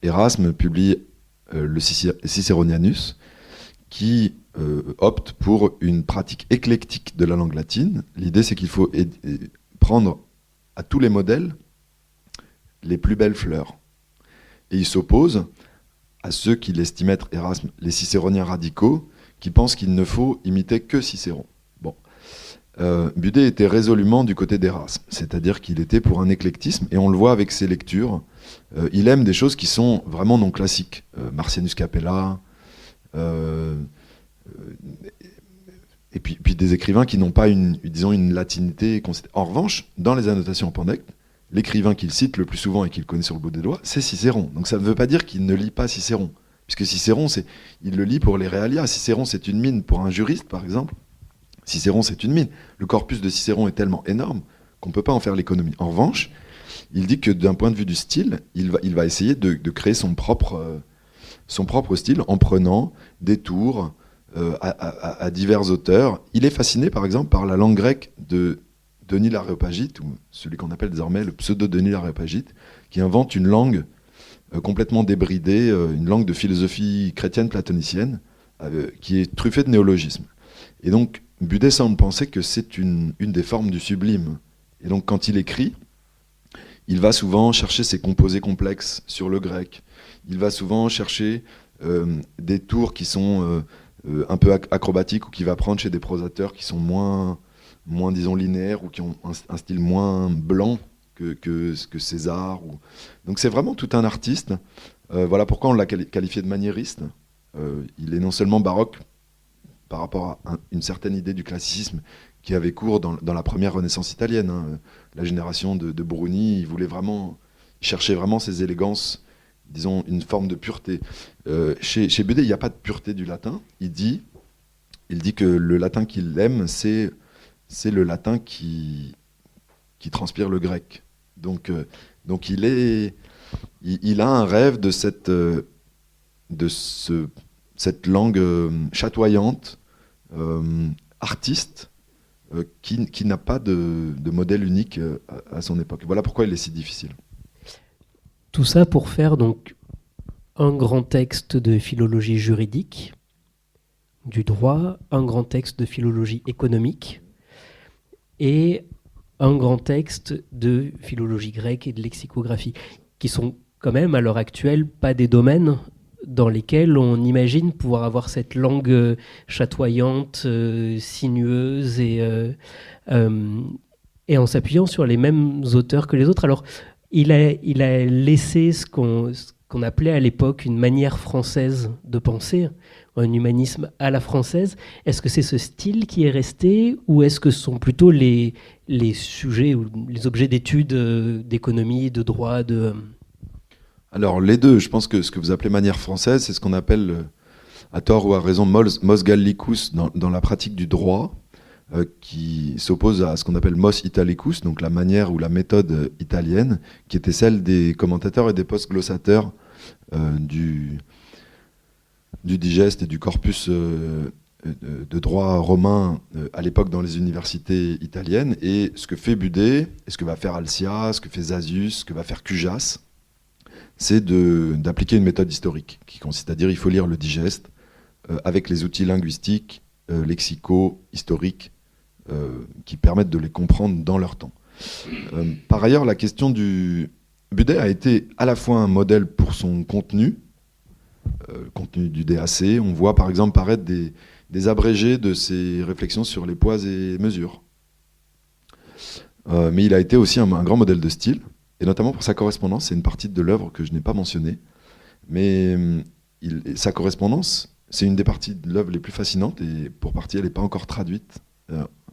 Erasme publie le Ciceronianus, qui opte pour une pratique éclectique de la langue latine. L'idée, c'est qu'il faut prendre à tous les modèles les plus belles fleurs. Et il s'oppose à ceux qu'il estime être, Erasme, les cicéroniens radicaux, qui pensent qu'il ne faut imiter que Cicéron. Bon. Budet était résolument du côté d'Erasme, c'est-à-dire qu'il était pour un éclectisme, et on le voit avec ses lectures. Il aime des choses qui sont vraiment non classiques. Marcianus Capella, et puis des écrivains qui n'ont pas une latinité. En revanche, dans les annotations en Pandecte, l'écrivain qu'il cite le plus souvent et qu'il connaît sur le bout des doigts, c'est Cicéron. Donc ça ne veut pas dire qu'il ne lit pas Cicéron, puisque Cicéron, il le lit pour les réalia. Cicéron, c'est une mine pour un juriste, par exemple. Cicéron, c'est une mine. Le corpus de Cicéron est tellement énorme qu'on ne peut pas en faire l'économie. En revanche, il dit que d'un point de vue du style, il va essayer de créer son propre style en prenant des tours à divers auteurs. Il est fasciné, par exemple, par la langue grecque de Denis l'Aréopagite, ou celui qu'on appelle désormais le pseudo-Denis l'Aréopagite, qui invente une langue complètement débridée, une langue de philosophie chrétienne platonicienne, qui est truffée de néologismes. Et donc, Budet semble penser que c'est une des formes du sublime. Et donc, quand il écrit, il va souvent chercher ses composés complexes sur le grec. Il va souvent chercher des tours qui sont un peu acrobatiques, ou qu'il va prendre chez des prosateurs qui sont moins disons, linéaires, ou qui ont un style moins blanc que César. Donc c'est vraiment tout un artiste. Voilà pourquoi on l'a qualifié de maniériste. Il est non seulement baroque par rapport à une certaine idée du classicisme qui avait cours dans la première Renaissance italienne. Hein. La génération de Bruni, il cherchait vraiment ces élégances, disons, une forme de pureté. Chez Budet, il n'y a pas de pureté du latin. Il dit que le latin qu'il aime, c'est le latin qui transpire le grec. Donc il a un rêve de cette langue chatoyante, artiste, qui n'a pas de modèle unique à son époque. Voilà pourquoi il est si difficile. Tout ça pour faire donc un grand texte de philologie juridique, du droit, un grand texte de philologie économique et un grand texte de philologie grecque et de lexicographie, qui sont quand même à l'heure actuelle pas des domaines dans lesquels on imagine pouvoir avoir cette langue chatoyante, sinueuse et en s'appuyant sur les mêmes auteurs que les autres. Alors, il a laissé ce qu'on appelait à l'époque une manière française de penser, un humanisme à la française. Est-ce que c'est ce style qui est resté, ou est-ce que ce sont plutôt les sujets ou les objets d'études d'économie, de droit, Alors les deux, je pense que ce que vous appelez manière française, c'est ce qu'on appelle, à tort ou à raison, mos gallicus dans la pratique du droit, qui s'oppose à ce qu'on appelle mos italicus, donc la manière ou la méthode italienne, qui était celle des commentateurs et des post-glossateurs du digeste et du corpus de droit romain à l'époque dans les universités italiennes. Et ce que fait Budet, et ce que va faire Alcia, ce que fait Zasius, ce que va faire Cujas, c'est d'appliquer une méthode historique, qui consiste à dire qu'il faut lire le digeste avec les outils linguistiques, lexicaux, historiques, qui permettent de les comprendre dans leur temps. Par ailleurs, la question Budet a été à la fois un modèle pour son contenu du DAC. On voit par exemple paraître des abrégés de ses réflexions sur les poids et mesures. Mais il a été aussi un grand modèle de style, et notamment pour sa correspondance. C'est une partie de l'œuvre que je n'ai pas mentionnée. Mais sa correspondance, c'est une des parties de l'œuvre les plus fascinantes, et pour partie, elle n'est pas encore traduite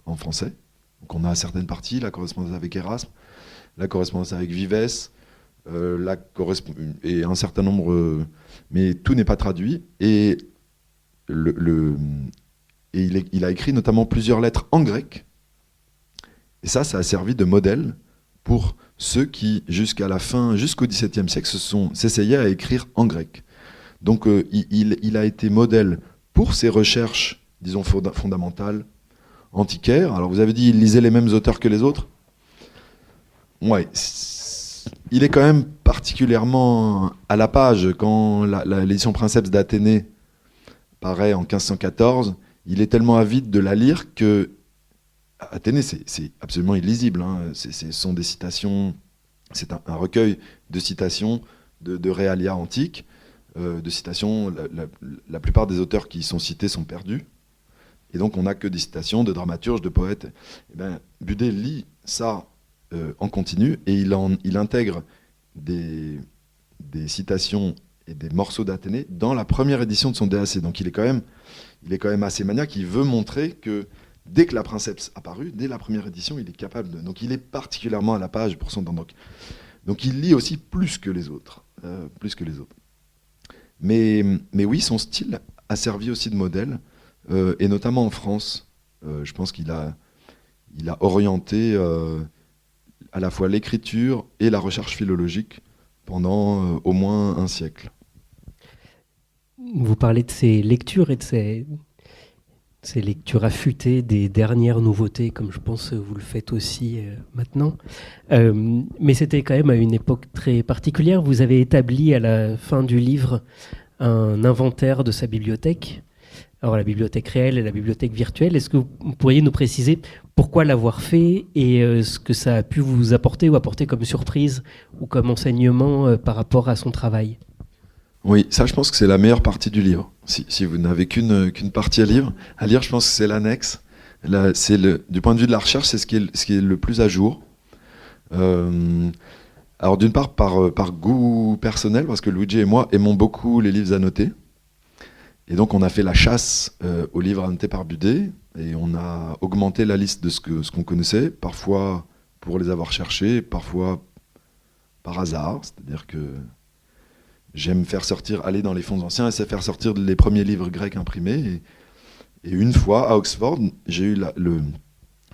en français. Donc on a certaines parties, la correspondance avec Erasme, la correspondance avec Vives, et un certain nombre... mais tout n'est pas traduit. Et il a écrit notamment plusieurs lettres en grec. Et ça a servi de modèle pour ceux qui, jusqu'à la fin, jusqu'au XVIIe siècle, s'essayaient à écrire en grec. Donc il a été modèle pour ses recherches, disons, fondamentales, antiquaires. Alors vous avez dit, il lisait les mêmes auteurs que les autres. Ouais, il est quand même particulièrement à la page. Quand l'édition Princeps d'Athénée paraît en 1514, il est tellement avide de la lire que Athénée, c'est absolument illisible. Hein. Ce sont des citations, c'est un recueil de citations de réalia antiques, de citations. La plupart des auteurs qui y sont cités sont perdus. Et donc on n'a que des citations de dramaturges, de poètes. Eh ben, Budet lit ça en continu et il intègre des citations et des morceaux d'Athénée dans la première édition de son DAC. Donc il est quand même assez maniaque. Il veut montrer que dès que la Princeps apparut, dès la première édition, il est capable de... Donc il est particulièrement à la page pour son Dandoc. Donc il lit aussi plus que les autres. Mais oui, son style a servi aussi de modèle, et notamment en France. Je pense qu'il a orienté à la fois l'écriture et la recherche philologique pendant au moins un siècle. Vous parlez de ces lectures et de ces lectures affûtées des dernières nouveautés, comme je pense vous le faites aussi maintenant. Mais c'était quand même à une époque très particulière. Vous avez établi à la fin du livre un inventaire de sa bibliothèque. Alors la bibliothèque réelle et la bibliothèque virtuelle. Est-ce que vous pourriez nous préciser pourquoi l'avoir fait et ce que ça a pu vous apporter ou apporter comme surprise ou comme enseignement par rapport à son travail ? Oui, ça je pense que c'est la meilleure partie du livre. Si vous n'avez qu'une partie à lire, je pense que c'est l'annexe. Là, du point de vue de la recherche, c'est ce qui est le plus à jour. Alors d'une part par goût personnel, parce que Luigi et moi aimons beaucoup les livres annotés. Et donc on a fait la chasse aux livres annotés par Budet, et on a augmenté la liste de ce qu'on connaissait, parfois pour les avoir cherchés, parfois par hasard, c'est-à-dire que j'aime aller dans les fonds anciens et faire sortir les premiers livres grecs imprimés. Et une fois, à Oxford, j'ai eu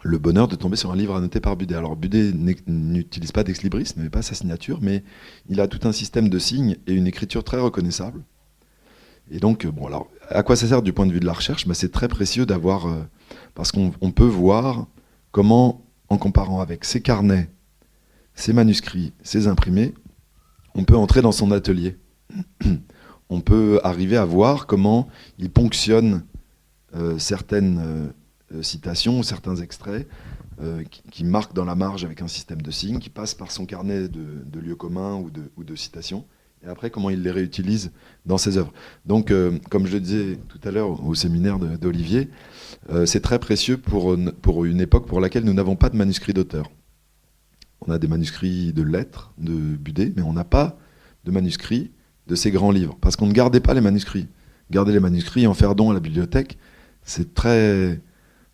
le bonheur de tomber sur un livre annoté par Budet. Alors Budet n'utilise pas d'ex-libris, ce n'est pas sa signature, mais il a tout un système de signes et une écriture très reconnaissable. Et donc, alors, à quoi ça sert du point de vue de la recherche ? C'est très précieux d'avoir... parce qu'on peut voir comment, en comparant avec ses carnets, ses manuscrits, ses imprimés, on peut entrer dans son atelier. On peut arriver à voir comment il ponctionne certaines citations, certains extraits qui marquent dans la marge avec un système de signes, qui passent par son carnet de lieux communs ou de citations, et après comment il les réutilise dans ses œuvres. Donc, comme je le disais tout à l'heure au séminaire d'Olivier, c'est très précieux pour une époque pour laquelle nous n'avons pas de manuscrits d'auteur. On a des manuscrits de lettres de Budet, mais on n'a pas de manuscrits de ces grands livres, parce qu'on ne gardait pas les manuscrits. Garder les manuscrits et en faire don à la bibliothèque, c'est très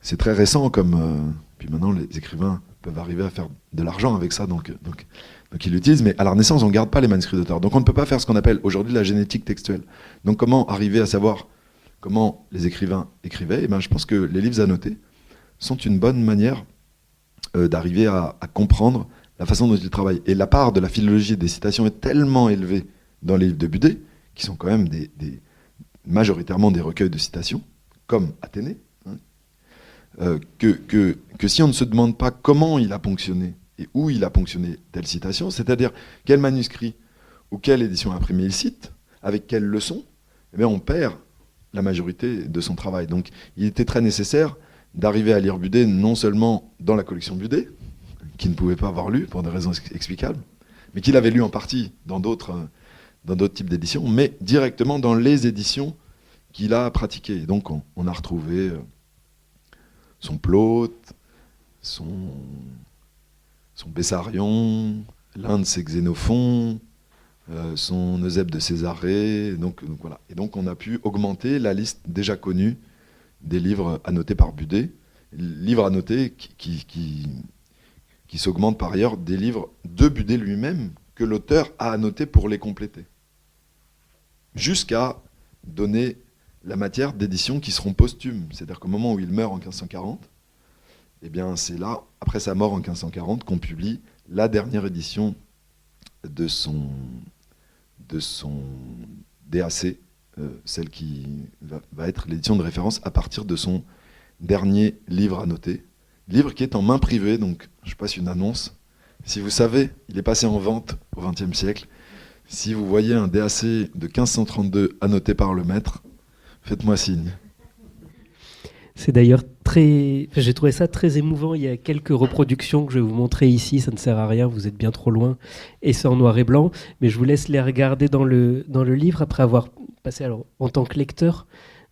récent, puis maintenant les écrivains peuvent arriver à faire de l'argent avec ça, donc ils l'utilisent, mais à la Renaissance, on ne garde pas les manuscrits d'auteur. Donc on ne peut pas faire ce qu'on appelle aujourd'hui la génétique textuelle. Donc comment arriver à savoir comment les écrivains écrivaient ? Je pense que les livres annotés sont une bonne manière d'arriver à comprendre la façon dont ils travaillent. Et la part de la philologie des citations est tellement élevée dans les livres de Budet, qui sont quand même majoritairement des recueils de citations, comme Athénée, que si on ne se demande pas comment il a ponctionné et où il a ponctionné telle citation, c'est-à-dire quel manuscrit ou quelle édition imprimée il cite, avec quelle leçon, on perd la majorité de son travail. Donc il était très nécessaire d'arriver à lire Budet non seulement dans la collection Budet, qu'il ne pouvait pas avoir lu pour des raisons explicables, mais qu'il avait lu en partie dans d'autres types d'éditions, mais directement dans les éditions qu'il a pratiquées. Et donc on a retrouvé son Plaute, son Bessarion, l'un de ses Xénophons, son Eusèbe de Césarée. Donc voilà. Et donc on a pu augmenter la liste déjà connue des livres annotés par Budet, livres annotés qui s'augmentent par ailleurs des livres de Budet lui-même que l'auteur a annotés pour les compléter, jusqu'à donner la matière d'éditions qui seront posthumes. C'est-à-dire qu'au moment où il meurt en 1540, c'est là, après sa mort en 1540, qu'on publie la dernière édition de son DAC, celle qui va être l'édition de référence à partir de son dernier livre annoté. Livre qui est en main privée, donc je passe une annonce. Si vous savez, il est passé en vente au XXe siècle. Si vous voyez un DAC de 1532 annoté par le maître, faites-moi signe. C'est d'ailleurs j'ai trouvé ça très émouvant. Il y a quelques reproductions que je vais vous montrer ici. Ça ne sert à rien, vous êtes bien trop loin. Et c'est en noir et blanc. Mais je vous laisse les regarder dans le livre après avoir passé, alors, en tant que lecteur,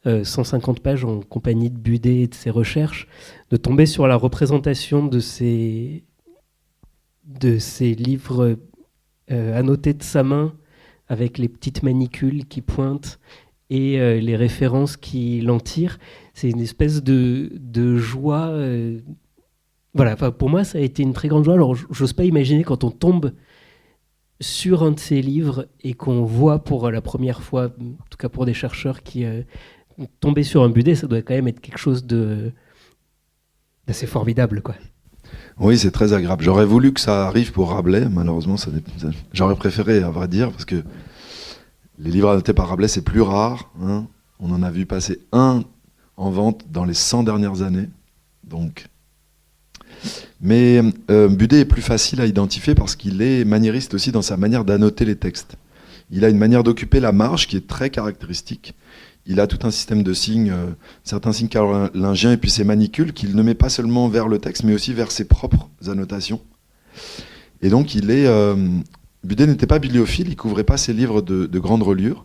150 pages en compagnie de Budet et de ses recherches, de tomber sur la représentation de ces livres annotés de sa main avec les petites manicules qui pointent et les références qui l'en tirent. C'est une espèce de joie. Voilà, pour moi, ça a été une très grande joie. Alors, j'ose pas imaginer quand on tombe sur un de ces livres et qu'on voit pour la première fois, en tout cas pour des chercheurs qui tomber sur un Budet, ça doit quand même être quelque chose d'assez formidable, quoi. Oui, c'est très agréable. J'aurais voulu que ça arrive pour Rabelais, malheureusement, j'aurais préféré, à vrai dire, parce que les livres annotés par Rabelais, c'est plus rare. Hein. On en a vu passer un en vente dans les 100 dernières années. Donc. Mais Budet est plus facile à identifier parce qu'il est maniériste aussi dans sa manière d'annoter les textes. Il a une manière d'occuper la marge qui est très caractéristique. Il a tout un système de signes, certains signes carolingiens et puis ses manicules qu'il ne met pas seulement vers le texte, mais aussi vers ses propres annotations. Et donc Budet n'était pas bibliophile, il ne couvrait pas ses livres de grande reliure,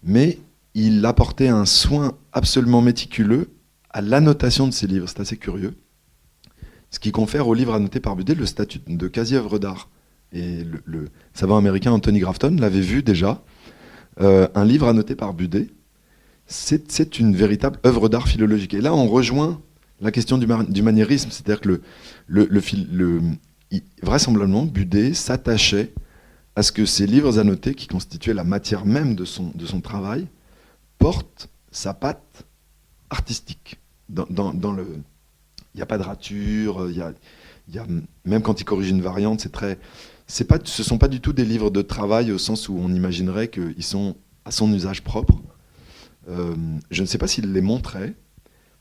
mais il apportait un soin absolument méticuleux à l'annotation de ses livres. C'est assez curieux. Ce qui confère aux livres annotés par Budet le statut de quasi-œuvre d'art. Et le savant américain Anthony Grafton l'avait vu déjà. Un livre annoté par Budet, c'est une véritable œuvre d'art philologique. Et là, on rejoint la question du maniérisme, c'est-à-dire que vraisemblablement, Budet s'attachait à ce que ces livres annotés, qui constituaient la matière même de son travail, portent sa patte artistique. Il n'y a pas de rature, même quand il corrige une variante, ce ne sont pas du tout des livres de travail au sens où on imaginerait qu'ils sont à son usage propre. Je ne sais pas s'il les montrait,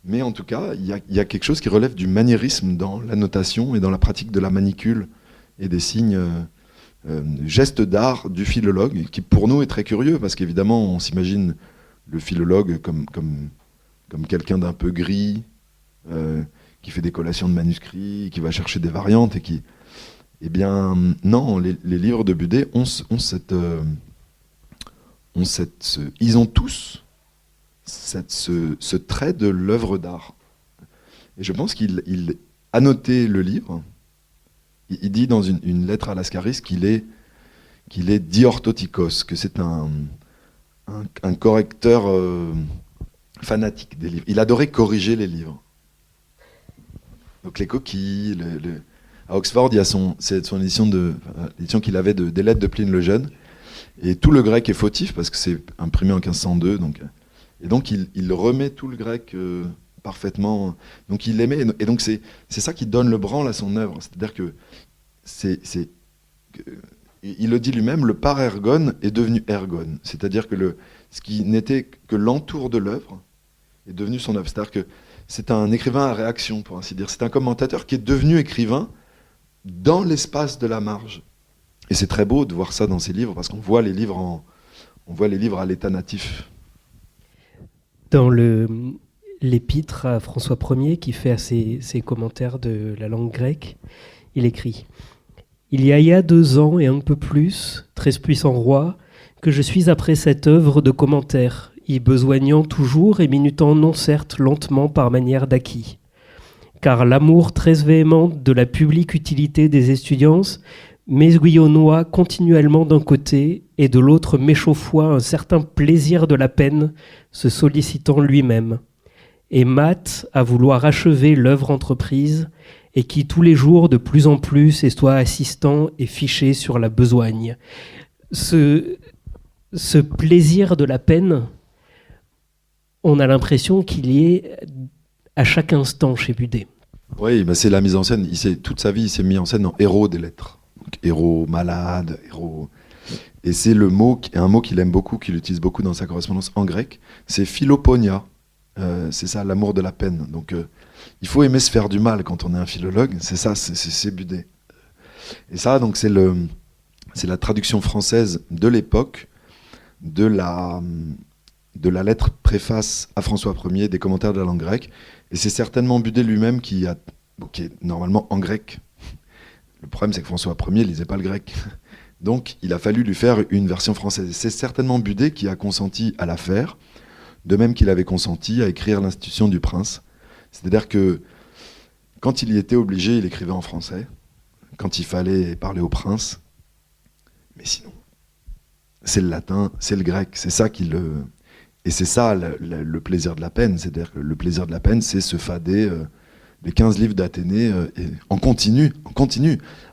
mais en tout cas, il y a quelque chose qui relève du maniérisme dans l'annotation et dans la pratique de la manicule et des signes, gestes d'art du philologue, qui pour nous est très curieux, parce qu'évidemment, on s'imagine le philologue comme quelqu'un d'un peu gris, qui fait des collations de manuscrits, qui va chercher des variantes, et qui... Eh bien, non, les livres de Budet ils ont tous ce trait de l'œuvre d'art. Et je pense qu'il annotait le livre. Il dit dans une lettre à Lascaris qu'il est diorthotikos, que c'est un correcteur fanatique des livres. Il adorait corriger les livres. Donc les coquilles, à Oxford, il y a son édition l'édition qu'il avait des lettres de Pline le Jeune, et tout le grec est fautif parce que c'est imprimé en 1502, et donc il remet tout le grec parfaitement. Donc il l'aimait, et donc c'est ça qui donne le branle à son œuvre. C'est-à-dire que il le dit lui-même, le par-ergon est devenu ergon. C'est-à-dire que ce qui n'était que l'entour de l'œuvre est devenu son œuvre. C'est-à-dire que c'est un écrivain à réaction, pour ainsi dire. C'est un commentateur qui est devenu écrivain dans l'espace de la marge. Et c'est très beau de voir ça dans ses livres, parce qu'on voit les livres à l'état natif. Dans l'épître à François Ier, qui fait à ses commentaires de la langue grecque, il écrit « Il y a 2 ans et un peu plus, très puissant roi, que je suis après cette œuvre de commentaires, y besoignant toujours et minutant non certes lentement par manière d'acquis. Car l'amour très véhément de la publique utilité des étudiants m'aiguillonnoie continuellement d'un côté et de l'autre m'échauffoie un certain plaisir de la peine, se sollicitant lui-même, et mate à vouloir achever l'œuvre entreprise, et qui tous les jours de plus en plus soit assistant et fiché sur la besogne. » Ce plaisir de la peine, on a l'impression qu'il y est à chaque instant chez Budet. Oui, c'est la mise en scène. Toute sa vie, il s'est mis en scène en héros des lettres. Donc, héros malade, héros... Et c'est un mot qu'il aime beaucoup, qu'il utilise beaucoup dans sa correspondance en grec, c'est philoponia. C'est ça, l'amour de la peine. Donc il faut aimer se faire du mal quand on est un philologue, c'est ça, c'est Budet. Et ça, donc c'est la traduction française de l'époque de la lettre préface à François Ier des commentaires de la langue grecque. Et c'est certainement Budet lui-même qui est normalement en grec. Le problème, c'est que François Ier lisait pas le grec. Donc, il a fallu lui faire une version française. C'est certainement Budet qui a consenti à la faire, de même qu'il avait consenti à écrire l'Institution du Prince. C'est-à-dire que quand il y était obligé, il écrivait en français. Quand il fallait parler au prince, mais sinon, c'est le latin, c'est le grec, c'est ça qui le... Et c'est ça le plaisir de la peine, c'est-à-dire que le plaisir de la peine, c'est se fader les 15 livres d'Athénée en continu.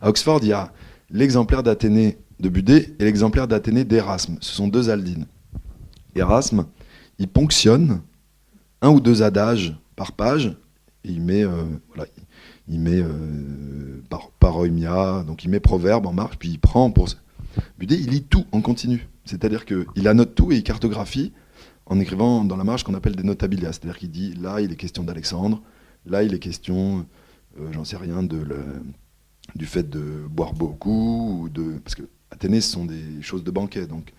À Oxford, il y a l'exemplaire d'Athénée de Budet et l'exemplaire d'Athénée d'Erasme. Ce sont deux Aldines. Erasme, il ponctionne un ou deux adages par page, et il met, paroïmia, donc il met proverbe en marche, puis il prend pour... Budet, il lit tout en continu. C'est-à-dire qu'il annote tout et il cartographie en écrivant dans la marge ce qu'on appelle des notabilia. C'est-à-dire qu'il dit, là, il est question d'Alexandre, là, il est question, j'en sais rien, du fait de boire beaucoup, parce que Athénée, ce sont des choses de banquet, donc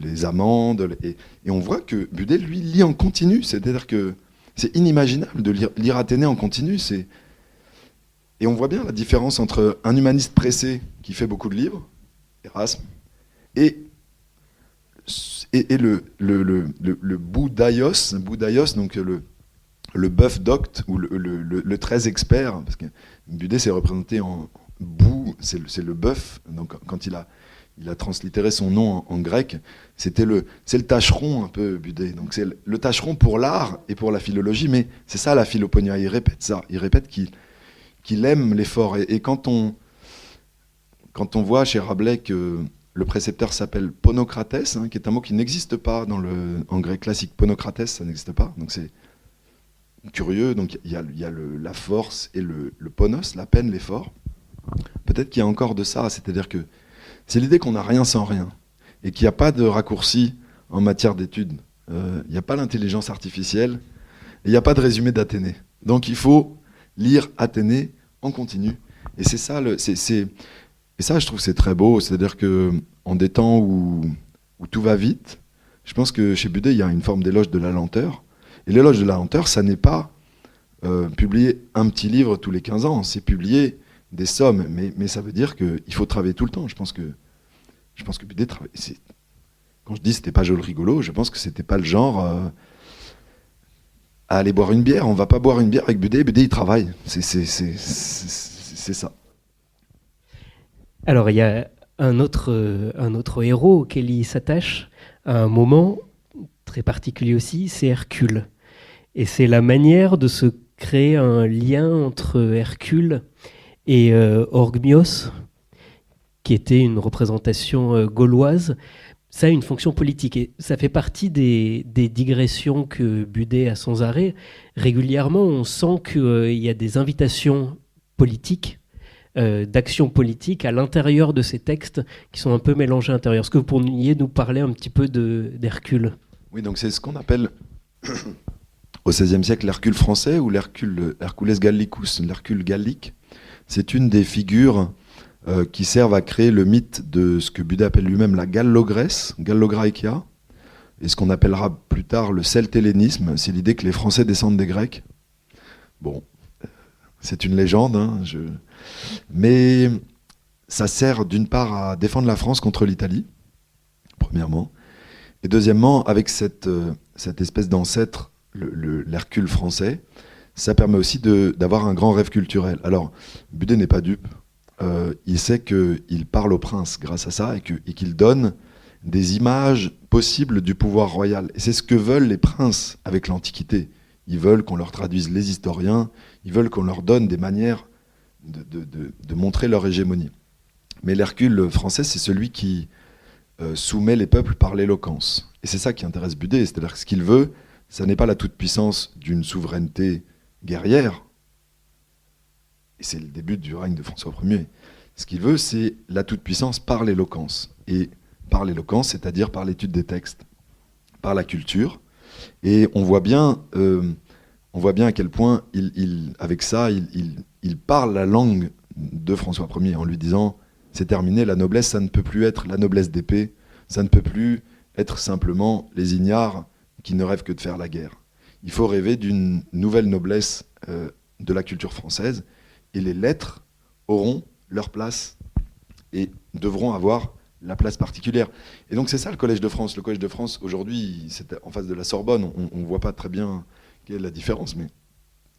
les amendes, et on voit que Budet, lui, lit en continu, c'est-à-dire que c'est inimaginable de lire Athénée en continu, et on voit bien la différence entre un humaniste pressé qui fait beaucoup de livres, Erasme, et le boudaios, donc le bœuf docte, ou le très expert, parce que Budet s'est représenté en c'est le bœuf, donc quand il a translittéré son nom en grec, c'est le tâcheron un peu, Budet, donc c'est le tâcheron pour l'art et pour la philologie, mais c'est ça la philoponia, il répète ça, il répète qu'il aime l'effort, et quand on voit chez Rabelais que le précepteur s'appelle Ponocrates, qui est un mot qui n'existe pas en grec classique, Ponocrates, ça n'existe pas, donc c'est curieux, donc il y a la force et le ponos, la peine, l'effort. Peut-être qu'il y a encore de ça, c'est-à-dire que c'est l'idée qu'on n'a rien sans rien, et qu'il n'y a pas de raccourci en matière d'études. Il n'y a pas l'intelligence artificielle, et il n'y a pas de résumé d'Athénée. Donc il faut lire Athénée en continu. Et c'est ça, et ça je trouve c'est très beau, c'est-à-dire qu'en des temps où tout va vite, je pense que chez Budet il y a une forme d'éloge de la lenteur. Et l'éloge de la lenteur, ça n'est pas publier un petit livre tous les 15 ans, c'est publier des sommes, mais ça veut dire qu'il faut travailler tout le temps. Je pense que Budet travaille. Quand je dis c'était pas joli rigolo, je pense que c'était pas le genre à aller boire une bière. On va pas boire une bière avec Budet. Budet il travaille. C'est ça. Alors il y a un autre héros auquel il s'attache à un moment très particulier aussi, c'est Hercule. Et c'est la manière de se créer un lien entre Hercule et Orgmios, qui était une représentation gauloise. Ça a une fonction politique et ça fait partie des digressions que Budet a sans arrêt. Régulièrement, on sent qu'il y a des invitations politiques, d'action politique à l'intérieur de ces textes qui sont un peu mélangés à l'intérieur. Est-ce que vous pourriez nous parler un petit peu d'Hercule ? Oui, donc c'est ce qu'on appelle au XVIe siècle l'Hercule français ou Hercules Gallicus, l'Hercule gallique. C'est une des figures qui servent à créer le mythe de ce que Budet appelle lui-même la Gallogresse, Gallograecia, et ce qu'on appellera plus tard le celtellénisme. C'est l'idée que les Français descendent des Grecs. Bon, c'est une légende, mais ça sert d'une part à défendre la France contre l'Italie, premièrement, et deuxièmement, avec cette espèce d'ancêtre, l'Hercule français, ça permet aussi d'avoir un grand rêve culturel. Alors, Budet n'est pas dupe. Il sait qu'il parle au prince grâce à ça et qu'il donne des images possibles du pouvoir royal. Et c'est ce que veulent les princes avec l'Antiquité. Ils veulent qu'on leur traduise les historiens, ils veulent qu'on leur donne des manières de montrer leur hégémonie. Mais l'Hercule français, c'est celui qui soumet les peuples par l'éloquence. Et c'est ça qui intéresse Budet, c'est-à-dire que ce qu'il veut, ça n'est pas la toute-puissance d'une souveraineté guerrière, et c'est le début du règne de François Ier. Ce qu'il veut, c'est la toute-puissance par l'éloquence. Et par l'éloquence, c'est-à-dire par l'étude des textes, par la culture. Et on voit bien à quel point, avec ça, il parle la langue de François Ier en lui disant « c'est terminé, la noblesse, ça ne peut plus être la noblesse d'épée, ça ne peut plus être simplement les ignares qui ne rêvent que de faire la guerre. Il faut rêver d'une nouvelle noblesse de la culture française, et les lettres auront leur place et devront avoir la place particulière. » Et donc c'est ça le Collège de France. Le Collège de France, aujourd'hui, c'est en face de la Sorbonne. On ne voit pas très bien quelle est la différence, mais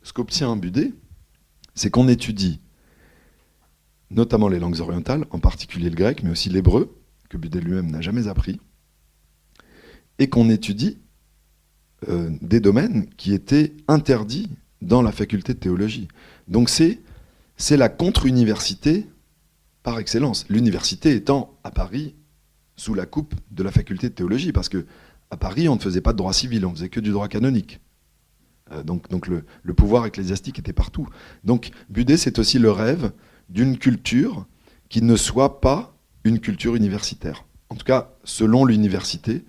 ce qu'obtient Budet, c'est qu'on étudie notamment les langues orientales, en particulier le grec, mais aussi l'hébreu, que Budet lui-même n'a jamais appris, et qu'on étudie des domaines qui étaient interdits dans la faculté de théologie. Donc c'est la contre-université par excellence. L'université étant à Paris sous la coupe de la faculté de théologie, parce que à Paris, on ne faisait pas de droit civil, on faisait que du droit canonique. Donc le pouvoir ecclésiastique était partout. Donc Budet, c'est aussi le rêve d'une culture qui ne soit pas une culture universitaire. En tout cas, selon l'université.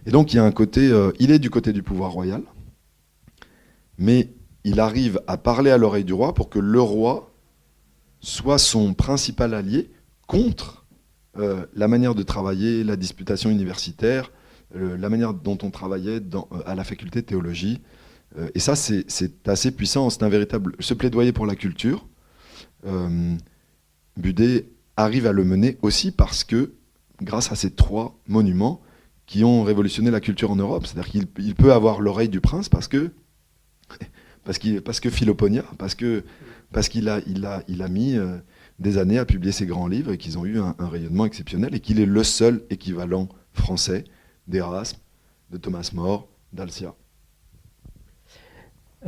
Et donc il y a un côté, il est du côté du pouvoir royal, mais il arrive à parler à l'oreille du roi pour que le roi soit son principal allié contre la manière de travailler, la disputation universitaire, la manière dont on travaillait à la faculté de théologie. Et ça, c'est assez puissant, c'est un véritable... Ce plaidoyer pour la culture, Budet arrive à le mener aussi parce que, grâce à ces 3 monuments qui ont révolutionné la culture en Europe, c'est-à-dire qu'il peut avoir l'oreille du prince parce que Philoponia, parce qu'il a mis des années à publier ses grands livres et qu'ils ont eu un rayonnement exceptionnel et qu'il est le seul équivalent français d'Erasme, de Thomas More, d'Alcia.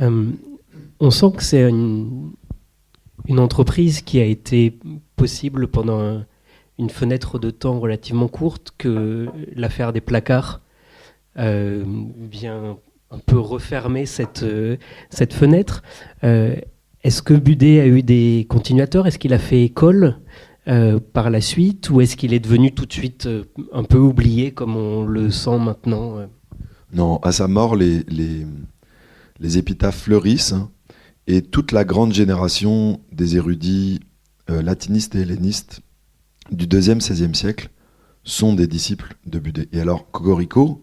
On sent que c'est une entreprise qui a été possible pendant une fenêtre de temps relativement courte, que l'affaire des placards vient un peu refermer cette fenêtre. Est-ce que Budet a eu des continuateurs ? Est-ce qu'il a fait école par la suite, ou est-ce qu'il est devenu tout de suite un peu oublié comme on le sent maintenant ? Non, à sa mort, les épitaphes fleurissent, hein, et toute la grande génération des érudits latinistes et hellénistes du 2e, 16e siècle sont des disciples de Budet. Et alors, Cocorico,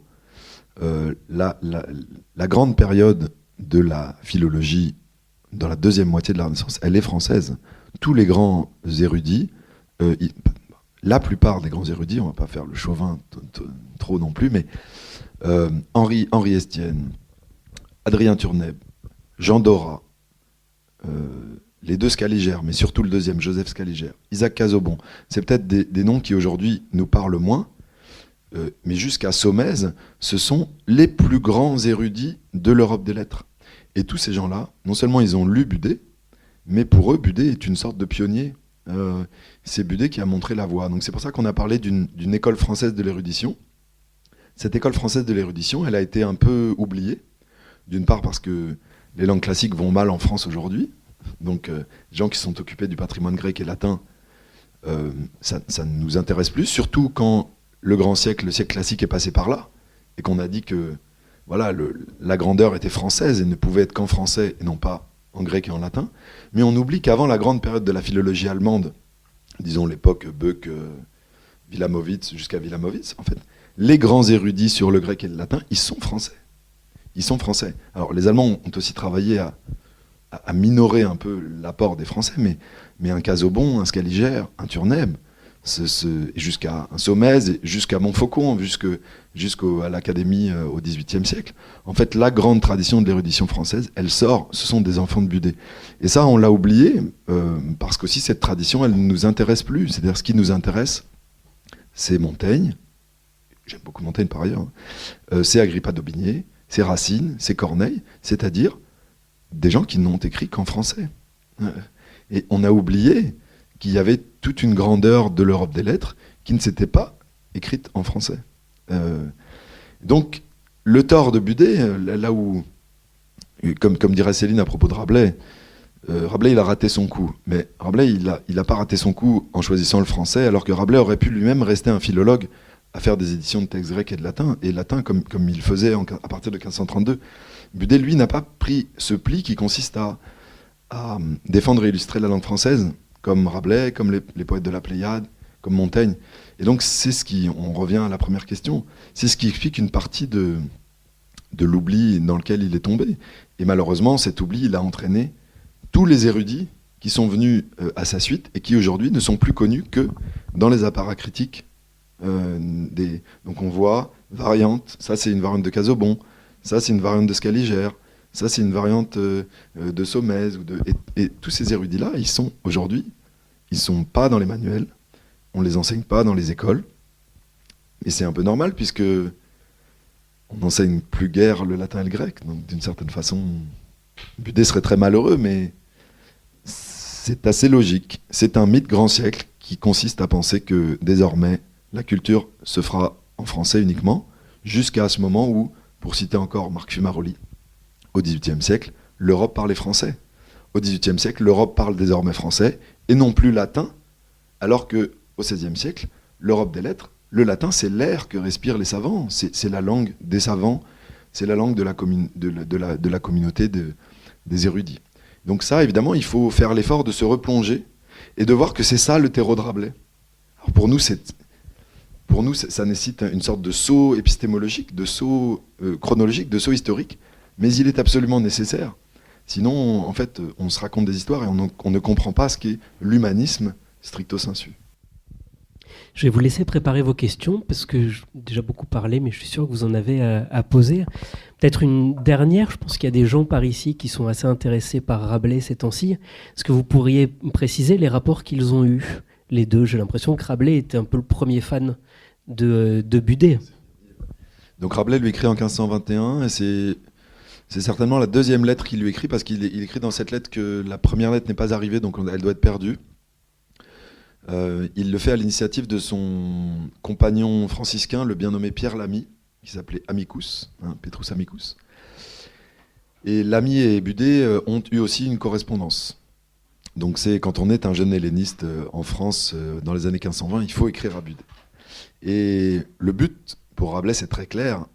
la grande période de la philologie dans la 2e moitié de la Renaissance, elle est française. Tous les grands érudits, la plupart des grands érudits, on ne va pas faire le chauvin trop non plus, mais Henri Estienne, Adrien Turneb, Jean Dorat, les 2 Scaligère, mais surtout le 2e, Joseph Scaligère, Isaac Casaubon, c'est peut-être des noms qui aujourd'hui nous parlent moins, mais jusqu'à Saumaise, ce sont les plus grands érudits de l'Europe des lettres. Et tous ces gens-là, non seulement ils ont lu Budet, mais pour eux, Budet est une sorte de pionnier. C'est Budet qui a montré la voie. Donc c'est pour ça qu'on a parlé d'une école française de l'érudition. Cette école française de l'érudition, elle a été un peu oubliée, d'une part parce que les langues classiques vont mal en France aujourd'hui, donc les gens qui sont occupés du patrimoine grec et latin, ça ne nous intéresse plus, surtout quand le siècle classique est passé par là, et qu'on a dit que voilà, la grandeur était française et ne pouvait être qu'en français et non pas en grec et en latin. Mais on oublie qu'avant la grande période de la philologie allemande, disons l'époque Böck, Wilamowitz jusqu'à Wilamowitz, en fait, les grands érudits sur le grec et le latin, ils sont français. Ils sont français. Alors les Allemands ont aussi travaillé à minorer un peu l'apport des Français, mais un Casaubon, un Scaligère, un Turneb, jusqu'à un Saumaise, jusqu'à Montfaucon, jusqu'à l'Académie au XVIIIe siècle. En fait, la grande tradition de l'érudition française, elle sort, ce sont des enfants de Budet. Et ça, on l'a oublié, parce qu'aussi cette tradition, elle ne nous intéresse plus. C'est-à-dire, ce qui nous intéresse, c'est Montaigne, j'aime beaucoup Montaigne par ailleurs, c'est Agrippa d'Aubigné, c'est Racine, c'est Corneille, c'est-à-dire des gens qui n'ont écrit qu'en français. Et on a oublié qu'il y avait toute une grandeur de l'Europe des lettres qui ne s'était pas écrite en français. Donc, le tort de Budet, là où, comme dirait Céline à propos de Rabelais, Rabelais, il a raté son coup. Mais Rabelais, il a pas raté son coup en choisissant le français, alors que Rabelais aurait pu lui-même rester un philologue à faire des éditions de textes grecs et latin comme il faisait à partir de 1532. Budet, lui, n'a pas pris ce pli qui consiste à défendre et illustrer la langue française, comme Rabelais, comme les poètes de la Pléiade, comme Montaigne. Et donc, on revient à la première question, c'est ce qui explique une partie de l'oubli dans lequel il est tombé. Et malheureusement, cet oubli, il a entraîné tous les érudits qui sont venus à sa suite et qui aujourd'hui ne sont plus connus que dans les apparats critiques. Donc on voit variante, ça c'est une variante de Casaubon, ça c'est une variante de Scaligère, ça c'est une variante de Saumaise. Et tous ces érudits-là, ils sont aujourd'hui, ils sont pas dans les manuels, on les enseigne pas dans les écoles. Et c'est un peu normal puisque on n'enseigne plus guère le latin et le grec. Donc d'une certaine façon, Budet serait très malheureux, mais c'est assez logique. C'est un mythe grand siècle qui consiste à penser que désormais, la culture se fera en français uniquement, jusqu'à ce moment où, pour citer encore Marc Fumaroli, au XVIIIe siècle, l'Europe parlait français. Au XVIIIe siècle, l'Europe parle désormais français, et non plus latin, alors qu'au XVIe siècle, l'Europe des lettres, le latin, c'est l'air que respirent les savants, c'est la langue des savants, c'est la langue de la communauté des érudits. Donc ça, évidemment, il faut faire l'effort de se replonger et de voir que c'est ça le terreau de Rabelais. Alors pour nous, ça nécessite une sorte de saut épistémologique, de saut chronologique, de saut historique, mais il est absolument nécessaire. Sinon, en fait, on se raconte des histoires et on ne comprend pas ce qu'est l'humanisme stricto sensu. Je vais vous laisser préparer vos questions parce que j'ai déjà beaucoup parlé, mais je suis sûr que vous en avez à poser. Peut-être une dernière, je pense qu'il y a des gens par ici qui sont assez intéressés par Rabelais ces temps-ci. Est-ce que vous pourriez préciser les rapports qu'ils ont eus, les deux? J'ai l'impression que Rabelais était un peu le premier fan de Budet. Donc Rabelais lui écrit en 1521 et c'est certainement la deuxième lettre qu'il lui écrit parce qu'il écrit dans cette lettre que la première lettre n'est pas arrivée, donc elle doit être perdue. Il le fait à l'initiative de son compagnon franciscain, le bien nommé Pierre Lamy, qui s'appelait Amicus, Petrus Amicus. Et Lamy et Budet ont eu aussi une correspondance. Donc c'est quand on est un jeune helléniste en France dans les années 1520, il faut écrire à Budet. Et le but pour Rabelais, c'est très clair,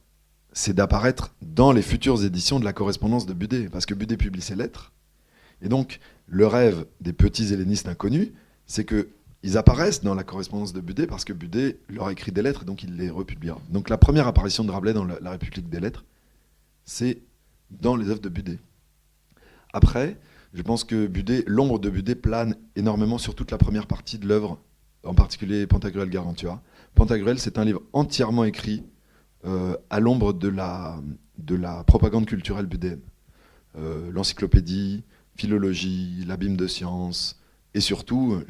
c'est d'apparaître dans les futures éditions de la correspondance de Budet, parce que Budet publie ses lettres. Et donc le rêve des petits hellénistes inconnus, c'est que ils apparaissent dans la correspondance de Budet parce que Budet leur a écrit des lettres et donc il les republiera. Donc la première apparition de Rabelais dans la République des lettres, c'est dans les œuvres de Budet. Après, je pense que l'ombre de Budet plane énormément sur toute la première partie de l'œuvre, en particulier Pantagruel Gargantua. Pantagruel, c'est un livre entièrement écrit à l'ombre de la propagande culturelle budéenne. L'encyclopédie, philologie, l'abîme de sciences, et surtout,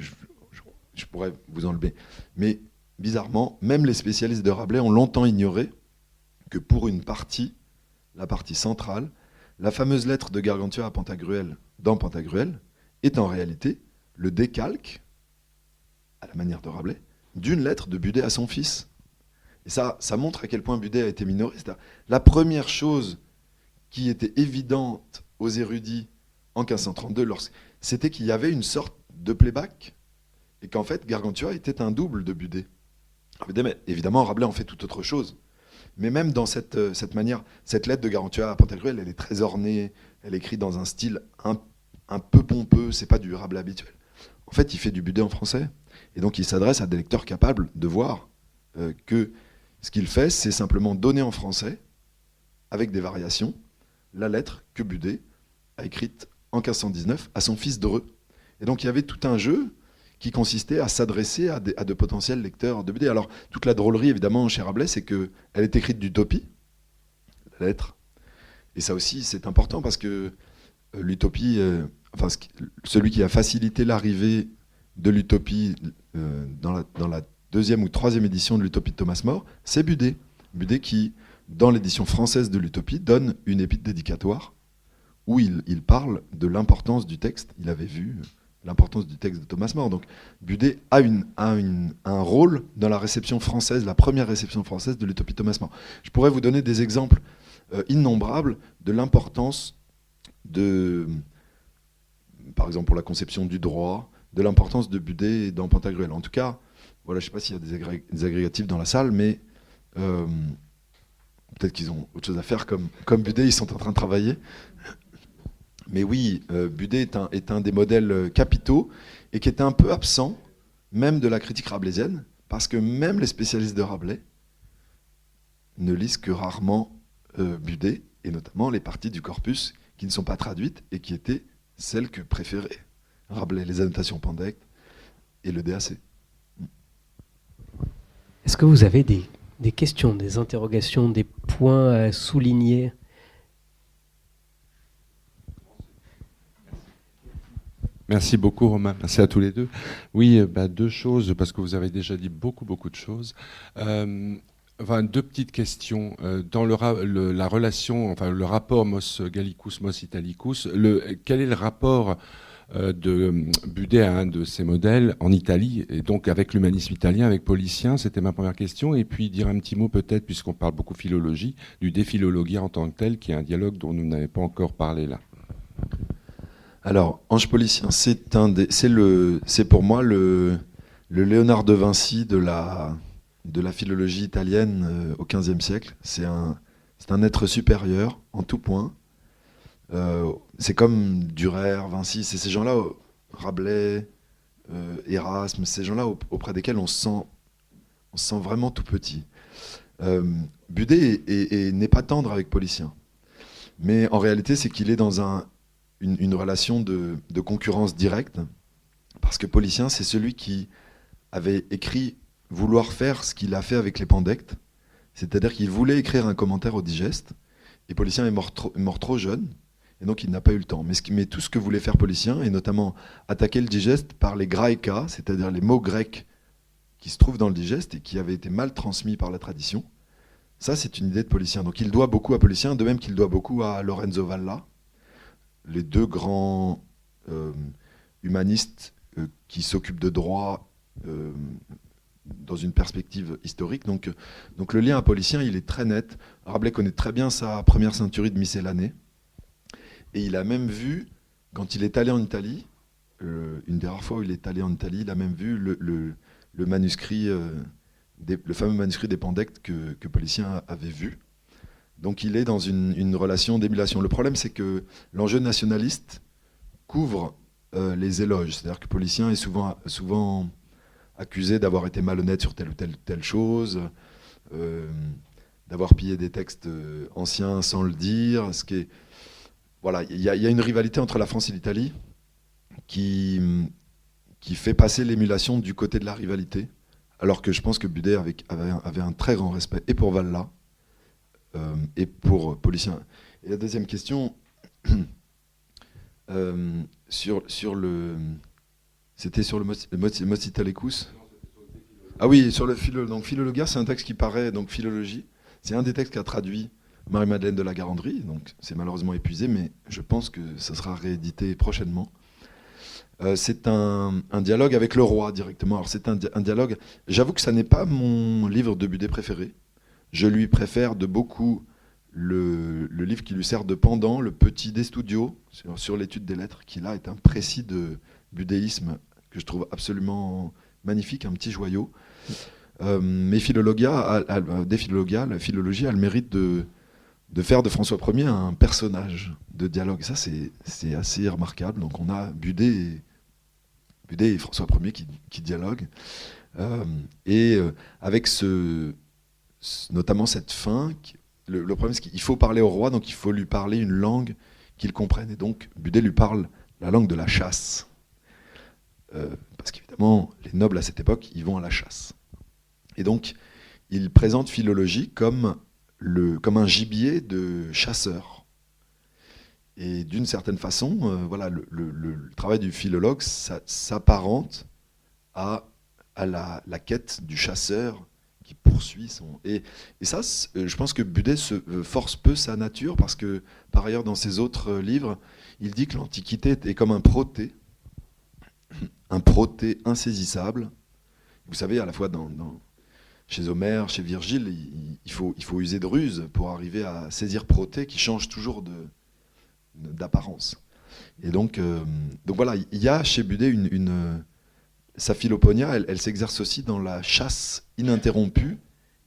je pourrais vous enlever. Mais bizarrement, même les spécialistes de Rabelais ont longtemps ignoré que pour une partie, la partie centrale, la fameuse lettre de Gargantua à Pantagruel, dans Pantagruel, est en réalité le décalque, à la manière de Rabelais, d'une lettre de Budet à son fils. Et ça montre à quel point Budet a été minoré. La première chose qui était évidente aux érudits en 1532, c'était qu'il y avait une sorte de playback, et qu'en fait, Gargantua était un double de Budet. Mais évidemment, Rabelais en fait tout autre chose. Mais même dans cette manière, cette lettre de Gargantua à Pantagruel, elle est très ornée, elle est écrite dans un style un peu pompeux, c'est pas du Rabelais habituel. En fait, il fait du Budet en français, et donc il s'adresse à des lecteurs capables de voir que ce qu'il fait, c'est simplement donner en français, avec des variations, la lettre que Budet a écrite en 1519 à son fils Dreux. Et donc il y avait tout un jeu qui consistait à s'adresser à de potentiels lecteurs de Budet. Alors, toute la drôlerie, évidemment, chez Rabelais, c'est qu'elle est écrite d'utopie, la lettre. Et ça aussi, c'est important, parce que l'utopie, celui qui a facilité l'arrivée de l'utopie dans la deuxième ou troisième édition de l'utopie de Thomas More, c'est Budet. Budet qui, dans l'édition française de l'utopie, donne une épître dédicatoire où il parle de l'importance du texte. Il avait vu l'importance du texte de Thomas More. Donc Budet a un rôle dans la réception française, la première réception française de l'utopie de Thomas More. Je pourrais vous donner des exemples innombrables de l'importance de par exemple pour la conception du droit, de l'importance de Budet dans Pantagruel. En tout cas, voilà, je ne sais pas s'il y a des agrégatifs dans la salle, mais peut-être qu'ils ont autre chose à faire, comme Budet, ils sont en train de travailler. Mais oui, Budet est un des modèles capitaux et qui était un peu absent, même de la critique rabelaisienne, parce que même les spécialistes de Rabelais ne lisent que rarement Budet, et notamment les parties du corpus qui ne sont pas traduites et qui étaient celles que préférait Rabelais, les annotations Pandecte et le DAC. Est-ce que vous avez des questions, des interrogations, des points à souligner ? Merci beaucoup Romain, merci à tous les deux. Oui, deux choses, parce que vous avez déjà dit beaucoup de choses. Deux petites questions. Dans la relation, le rapport Mos Gallicus, Mos Italicus, quel est le rapport de Budet à un de ses modèles en Italie, et donc avec l'humanisme italien, avec Policien? C'était ma première question. Et puis dire un petit mot peut-être, puisqu'on parle beaucoup philologie, du De Philologia en tant que tel, qui est un dialogue dont nous n'avons pas encore parlé là. Alors, Ange Policien, c'est pour moi le Léonard de Vinci de la philologie italienne au XVe siècle. C'est un être supérieur en tout point. C'est comme Durer, Vinci, c'est ces gens-là, Rabelais, Erasme, ces gens-là auprès desquels on se sent vraiment tout petit. Budet n'est pas tendre avec Policien. Mais en réalité, c'est qu'il est dans une relation de concurrence directe, parce que Policien, c'est celui qui avait écrit vouloir faire ce qu'il a fait avec les Pandectes, c'est-à-dire qu'il voulait écrire un commentaire au digeste, et Policien est mort trop jeune, et donc il n'a pas eu le temps. Mais tout ce que voulait faire Policien, et notamment attaquer le digeste par les graïka, c'est-à-dire les mots grecs qui se trouvent dans le digeste et qui avaient été mal transmis par la tradition, ça c'est une idée de Policien. Donc il doit beaucoup à Policien, de même qu'il doit beaucoup à Lorenzo Valla, les deux grands humanistes qui s'occupent de droit dans une perspective historique. Donc le lien à Policien, il est très net. Rabelais connaît très bien sa première centurie de Miscellanée. Et il a même vu, quand il est allé en Italie, une des rares fois où il est allé en Italie, il a même vu le manuscrit, le fameux manuscrit des Pandectes que Policien avait vu. Donc il est dans une relation d'émulation. Le problème, c'est que l'enjeu nationaliste couvre les éloges. C'est-à-dire que Policien est souvent accusé d'avoir été malhonnête sur telle ou telle chose, d'avoir pillé des textes anciens sans le dire. Voilà, il y a une rivalité entre la France et l'Italie qui fait passer l'émulation du côté de la rivalité, alors que je pense que Budet avait un très grand respect et pour Valla, et pour Policien. Et la deuxième question, c'était sur le Mos Italicus. Ah oui, sur le donc Philologia, c'est un texte qui paraît, donc philologie, c'est un des textes qu'a traduit Marie-Madeleine de la Garandrie, donc c'est malheureusement épuisé, mais je pense que ça sera réédité prochainement. C'est un dialogue avec le roi directement. Alors c'est un dialogue, j'avoue que ça n'est pas mon livre de Budet préféré. Je lui préfère de beaucoup le livre qui lui sert de pendant, le Petit des Studios, sur l'étude des lettres, qui là est un précis de budéisme que je trouve absolument magnifique, un petit joyau. Mais Des Philologia, la philologie a le mérite de faire de François Ier un personnage de dialogue. Et ça, c'est assez remarquable. Donc on a Budet et François Ier qui dialoguent. Avec notamment cette fin, le problème c'est qu'il faut parler au roi, donc il faut lui parler une langue qu'il comprenne. Et donc Budet lui parle la langue de la chasse. Parce qu'évidemment, les nobles à cette époque, ils vont à la chasse. Et donc, il présente philologie comme un gibier de chasseurs. Et d'une certaine façon, voilà, le travail du philologue s'apparente à la quête du chasseur qui poursuit son... Et ça, je pense que Budet force peu sa nature, parce que, par ailleurs, dans ses autres livres, il dit que l'Antiquité est comme un proté insaisissable. Vous savez, à la fois chez Homère, chez Virgile, il faut user de ruse pour arriver à saisir Proté, qui change toujours d'apparence. Et donc voilà, il y a chez Budet sa Philoponia, elle s'exerce aussi dans la chasse ininterrompue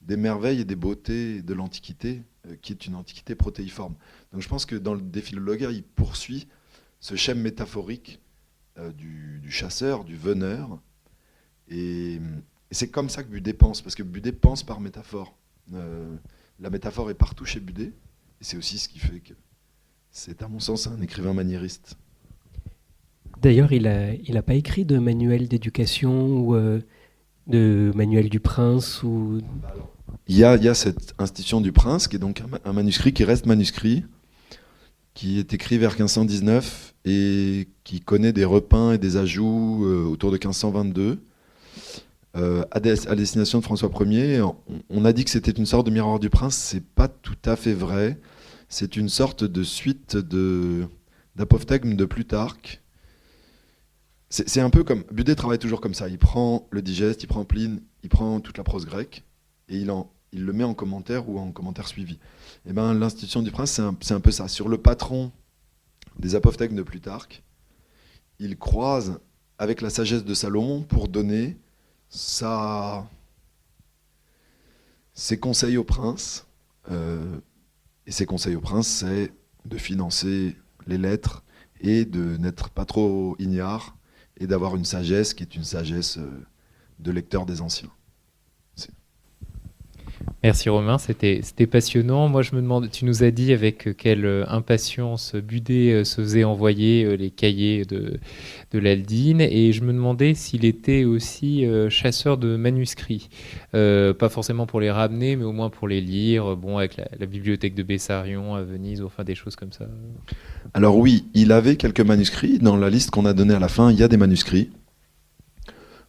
des merveilles et des beautés de l'Antiquité, qui est une Antiquité protéiforme. Donc je pense que dans le De Philologia, il poursuit ce schème métaphorique du chasseur, du veneur. Et c'est comme ça que Budet pense, parce que Budet pense par métaphore. La métaphore est partout chez Budet, et c'est aussi ce qui fait que c'est, à mon sens, un écrivain maniériste. D'ailleurs, il a pas écrit de manuel d'éducation ou de manuel du prince ou... Il y a cette institution du prince, qui est donc un manuscrit qui reste manuscrit, qui est écrit vers 1519 et qui connaît des repeints et des ajouts autour de 1522. À destination de François Ier, on a dit que c'était une sorte de miroir du prince, c'est pas tout à fait vrai. C'est une sorte de suite d'apophthegme de Plutarque. C'est un peu comme... Budet travaille toujours comme ça, il prend le digeste, il prend Pline, il prend toute la prose grecque, et il le met en commentaire ou en commentaire suivi. Et ben, l'institution du prince, c'est un peu ça. Sur le patron des apophthegmes de Plutarque, il croise avec la sagesse de Salomon pour donner ses conseils au prince. Et ses conseils au prince, c'est de financer les lettres et de n'être pas trop ignare et d'avoir une sagesse qui est une sagesse de lecteur des anciens. Merci Romain, c'était passionnant. Moi, je me demande, tu nous as dit avec quelle impatience Budet se faisait envoyer les cahiers de l'Aldine, et je me demandais s'il était aussi chasseur de manuscrits. Pas forcément pour les ramener, mais au moins pour les lire, bon, avec la bibliothèque de Bessarion à Venise, enfin des choses comme ça. Alors oui, il avait quelques manuscrits. Dans la liste qu'on a donnée à la fin, il y a des manuscrits.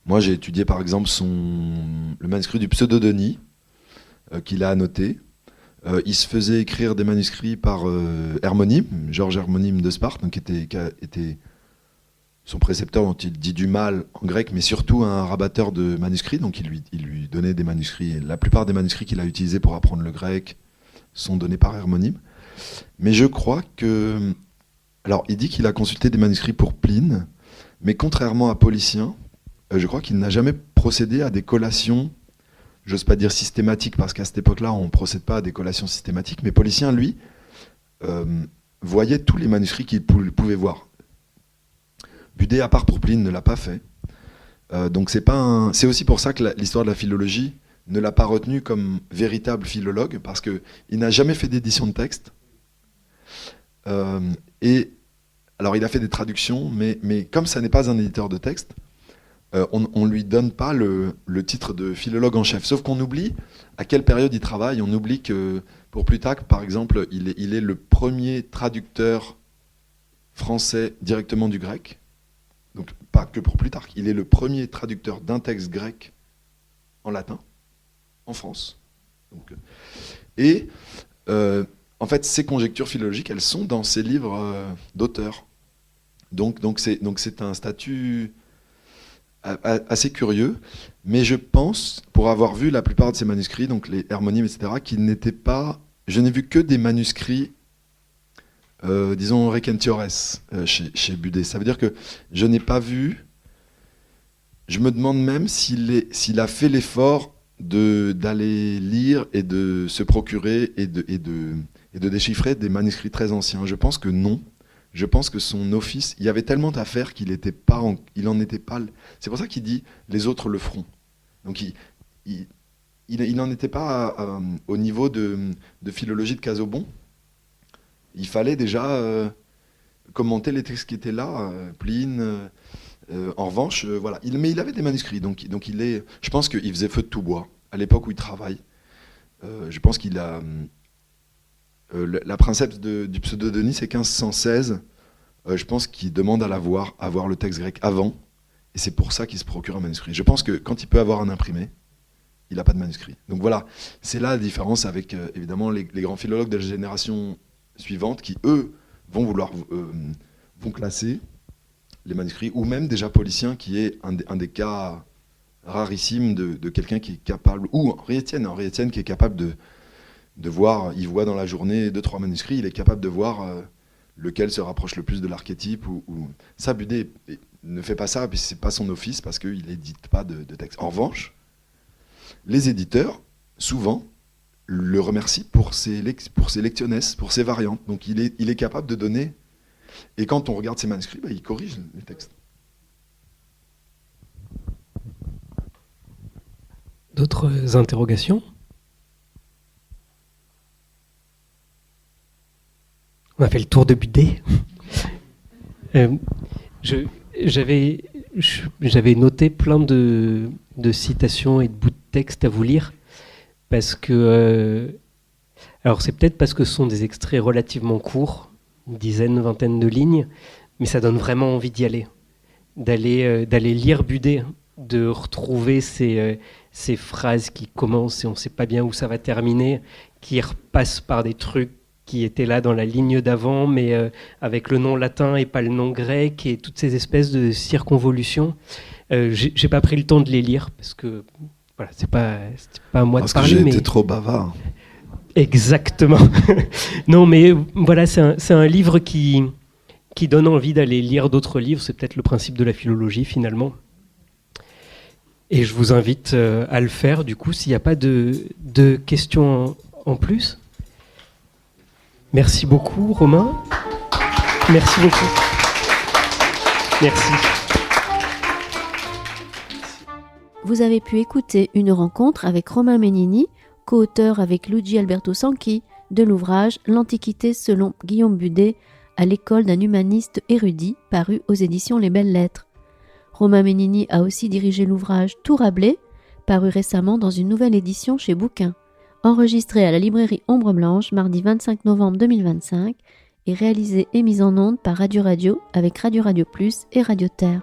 Moi, j'ai étudié par exemple le manuscrit du Pseudo-Denis, qu'il a annoté. Il se faisait écrire des manuscrits par Hermonime, Georges Hermonime de Sparte, donc qui était son précepteur, dont il dit du mal en grec, mais surtout un rabatteur de manuscrits, donc il lui donnait des manuscrits. Et la plupart des manuscrits qu'il a utilisés pour apprendre le grec sont donnés par Hermonime. Mais je crois que... Alors, il dit qu'il a consulté des manuscrits pour Pline, mais contrairement à Policien, je crois qu'il n'a jamais procédé à des collations. J'ose pas dire systématique, parce qu'à cette époque-là, on ne procède pas à des collations systématiques, mais Policien, lui, voyait tous les manuscrits qu'il pouvait voir. Budet, à part pour Pline, ne l'a pas fait. Donc c'est aussi pour ça que l'histoire de la philologie ne l'a pas retenu comme véritable philologue, parce qu'il n'a jamais fait d'édition de texte. Alors il a fait des traductions, mais comme ça n'est pas un éditeur de texte, on ne lui donne pas le titre de philologue en chef. Sauf qu'on oublie à quelle période il travaille. On oublie que pour Plutarque, par exemple, il est le premier traducteur français directement du grec. Donc pas que pour Plutarque. Il est le premier traducteur d'un texte grec en latin, en France. En fait, ces conjectures philologiques, elles sont dans ses livres d'auteur. Donc c'est un statut assez curieux, mais je pense, pour avoir vu la plupart de ces manuscrits, donc les Hermonymes, etc., qu'ils n'étaient pas... Je n'ai vu que des manuscrits, disons, requentiores chez Budet. Ça veut dire que je n'ai pas vu... Je me demande même s'il a fait l'effort d'aller lire et de se procurer et de déchiffrer des manuscrits très anciens. Je pense que non. Je pense que son office, il y avait tellement d'affaires qu'il en était pas. C'est pour ça qu'il dit les autres le feront. Donc il n'en était pas au niveau de philologie de Casaubon. Il fallait déjà commenter les textes qui étaient là, Pline. En revanche, voilà. Mais il avait des manuscrits, donc je pense qu'il faisait feu de tout bois à l'époque où il travaille. Je pense qu'il a. La princeps du Pseudo-Denis, c'est 1516. Je pense qu'il demande à voir le texte grec avant, et c'est pour ça qu'il se procure un manuscrit. Je pense que quand il peut avoir un imprimé, il n'a pas de manuscrit. Donc voilà, c'est là la différence avec évidemment les grands philologues de la génération suivante qui, eux, vont classer les manuscrits, ou même déjà Policien, qui est un des cas rarissimes de quelqu'un qui est capable, ou Henri Étienne qui est capable de voir, il voit dans la journée 2-3 manuscrits, il est capable de voir lequel se rapproche le plus de l'archétype ou... Ça, Budé ne fait pas ça, puis c'est pas son office parce qu'il n'édite pas de texte. En revanche, les éditeurs, souvent, le remercient pour ses lectionnesses, pour ses variantes. Donc il est capable de donner... Et quand on regarde ses manuscrits, il corrige les textes. D'autres interrogations? On a fait le tour de Budé. J'avais noté plein de citations et de bouts de texte à vous lire, parce que... alors c'est peut-être parce que ce sont des extraits relativement courts, une dizaine, vingtaine de lignes, mais ça donne vraiment envie d'y aller, d'aller lire Budé, de retrouver ces phrases qui commencent et on ne sait pas bien où ça va terminer, qui repassent par des trucs qui étaient là dans la ligne d'avant, mais avec le nom latin et pas le nom grec, et toutes ces espèces de circonvolutions. J'ai pas pris le temps de les lire, parce que voilà, c'est pas à moi de parler. Parce que j'ai été trop bavard. Exactement. Non, mais voilà, c'est un livre qui donne envie d'aller lire d'autres livres. C'est peut-être le principe de la philologie, finalement. Et je vous invite à le faire, du coup, s'il n'y a pas de questions en plus. Merci beaucoup, Romain. Merci beaucoup. Merci. Vous avez pu écouter une rencontre avec Romain Ménini, co-auteur avec Luigi Alberto Sanchi de l'ouvrage L'Antiquité selon Guillaume Budé à l'école d'un humaniste érudit, paru aux éditions Les Belles Lettres. Romain Ménini a aussi dirigé l'ouvrage Tout Rabelais, paru récemment dans une nouvelle édition chez Bouquin, enregistré à la librairie Ombre Blanche mardi 25 novembre 2025 et réalisé et mis en onde par Radio avec Radio Plus et Radio Terre.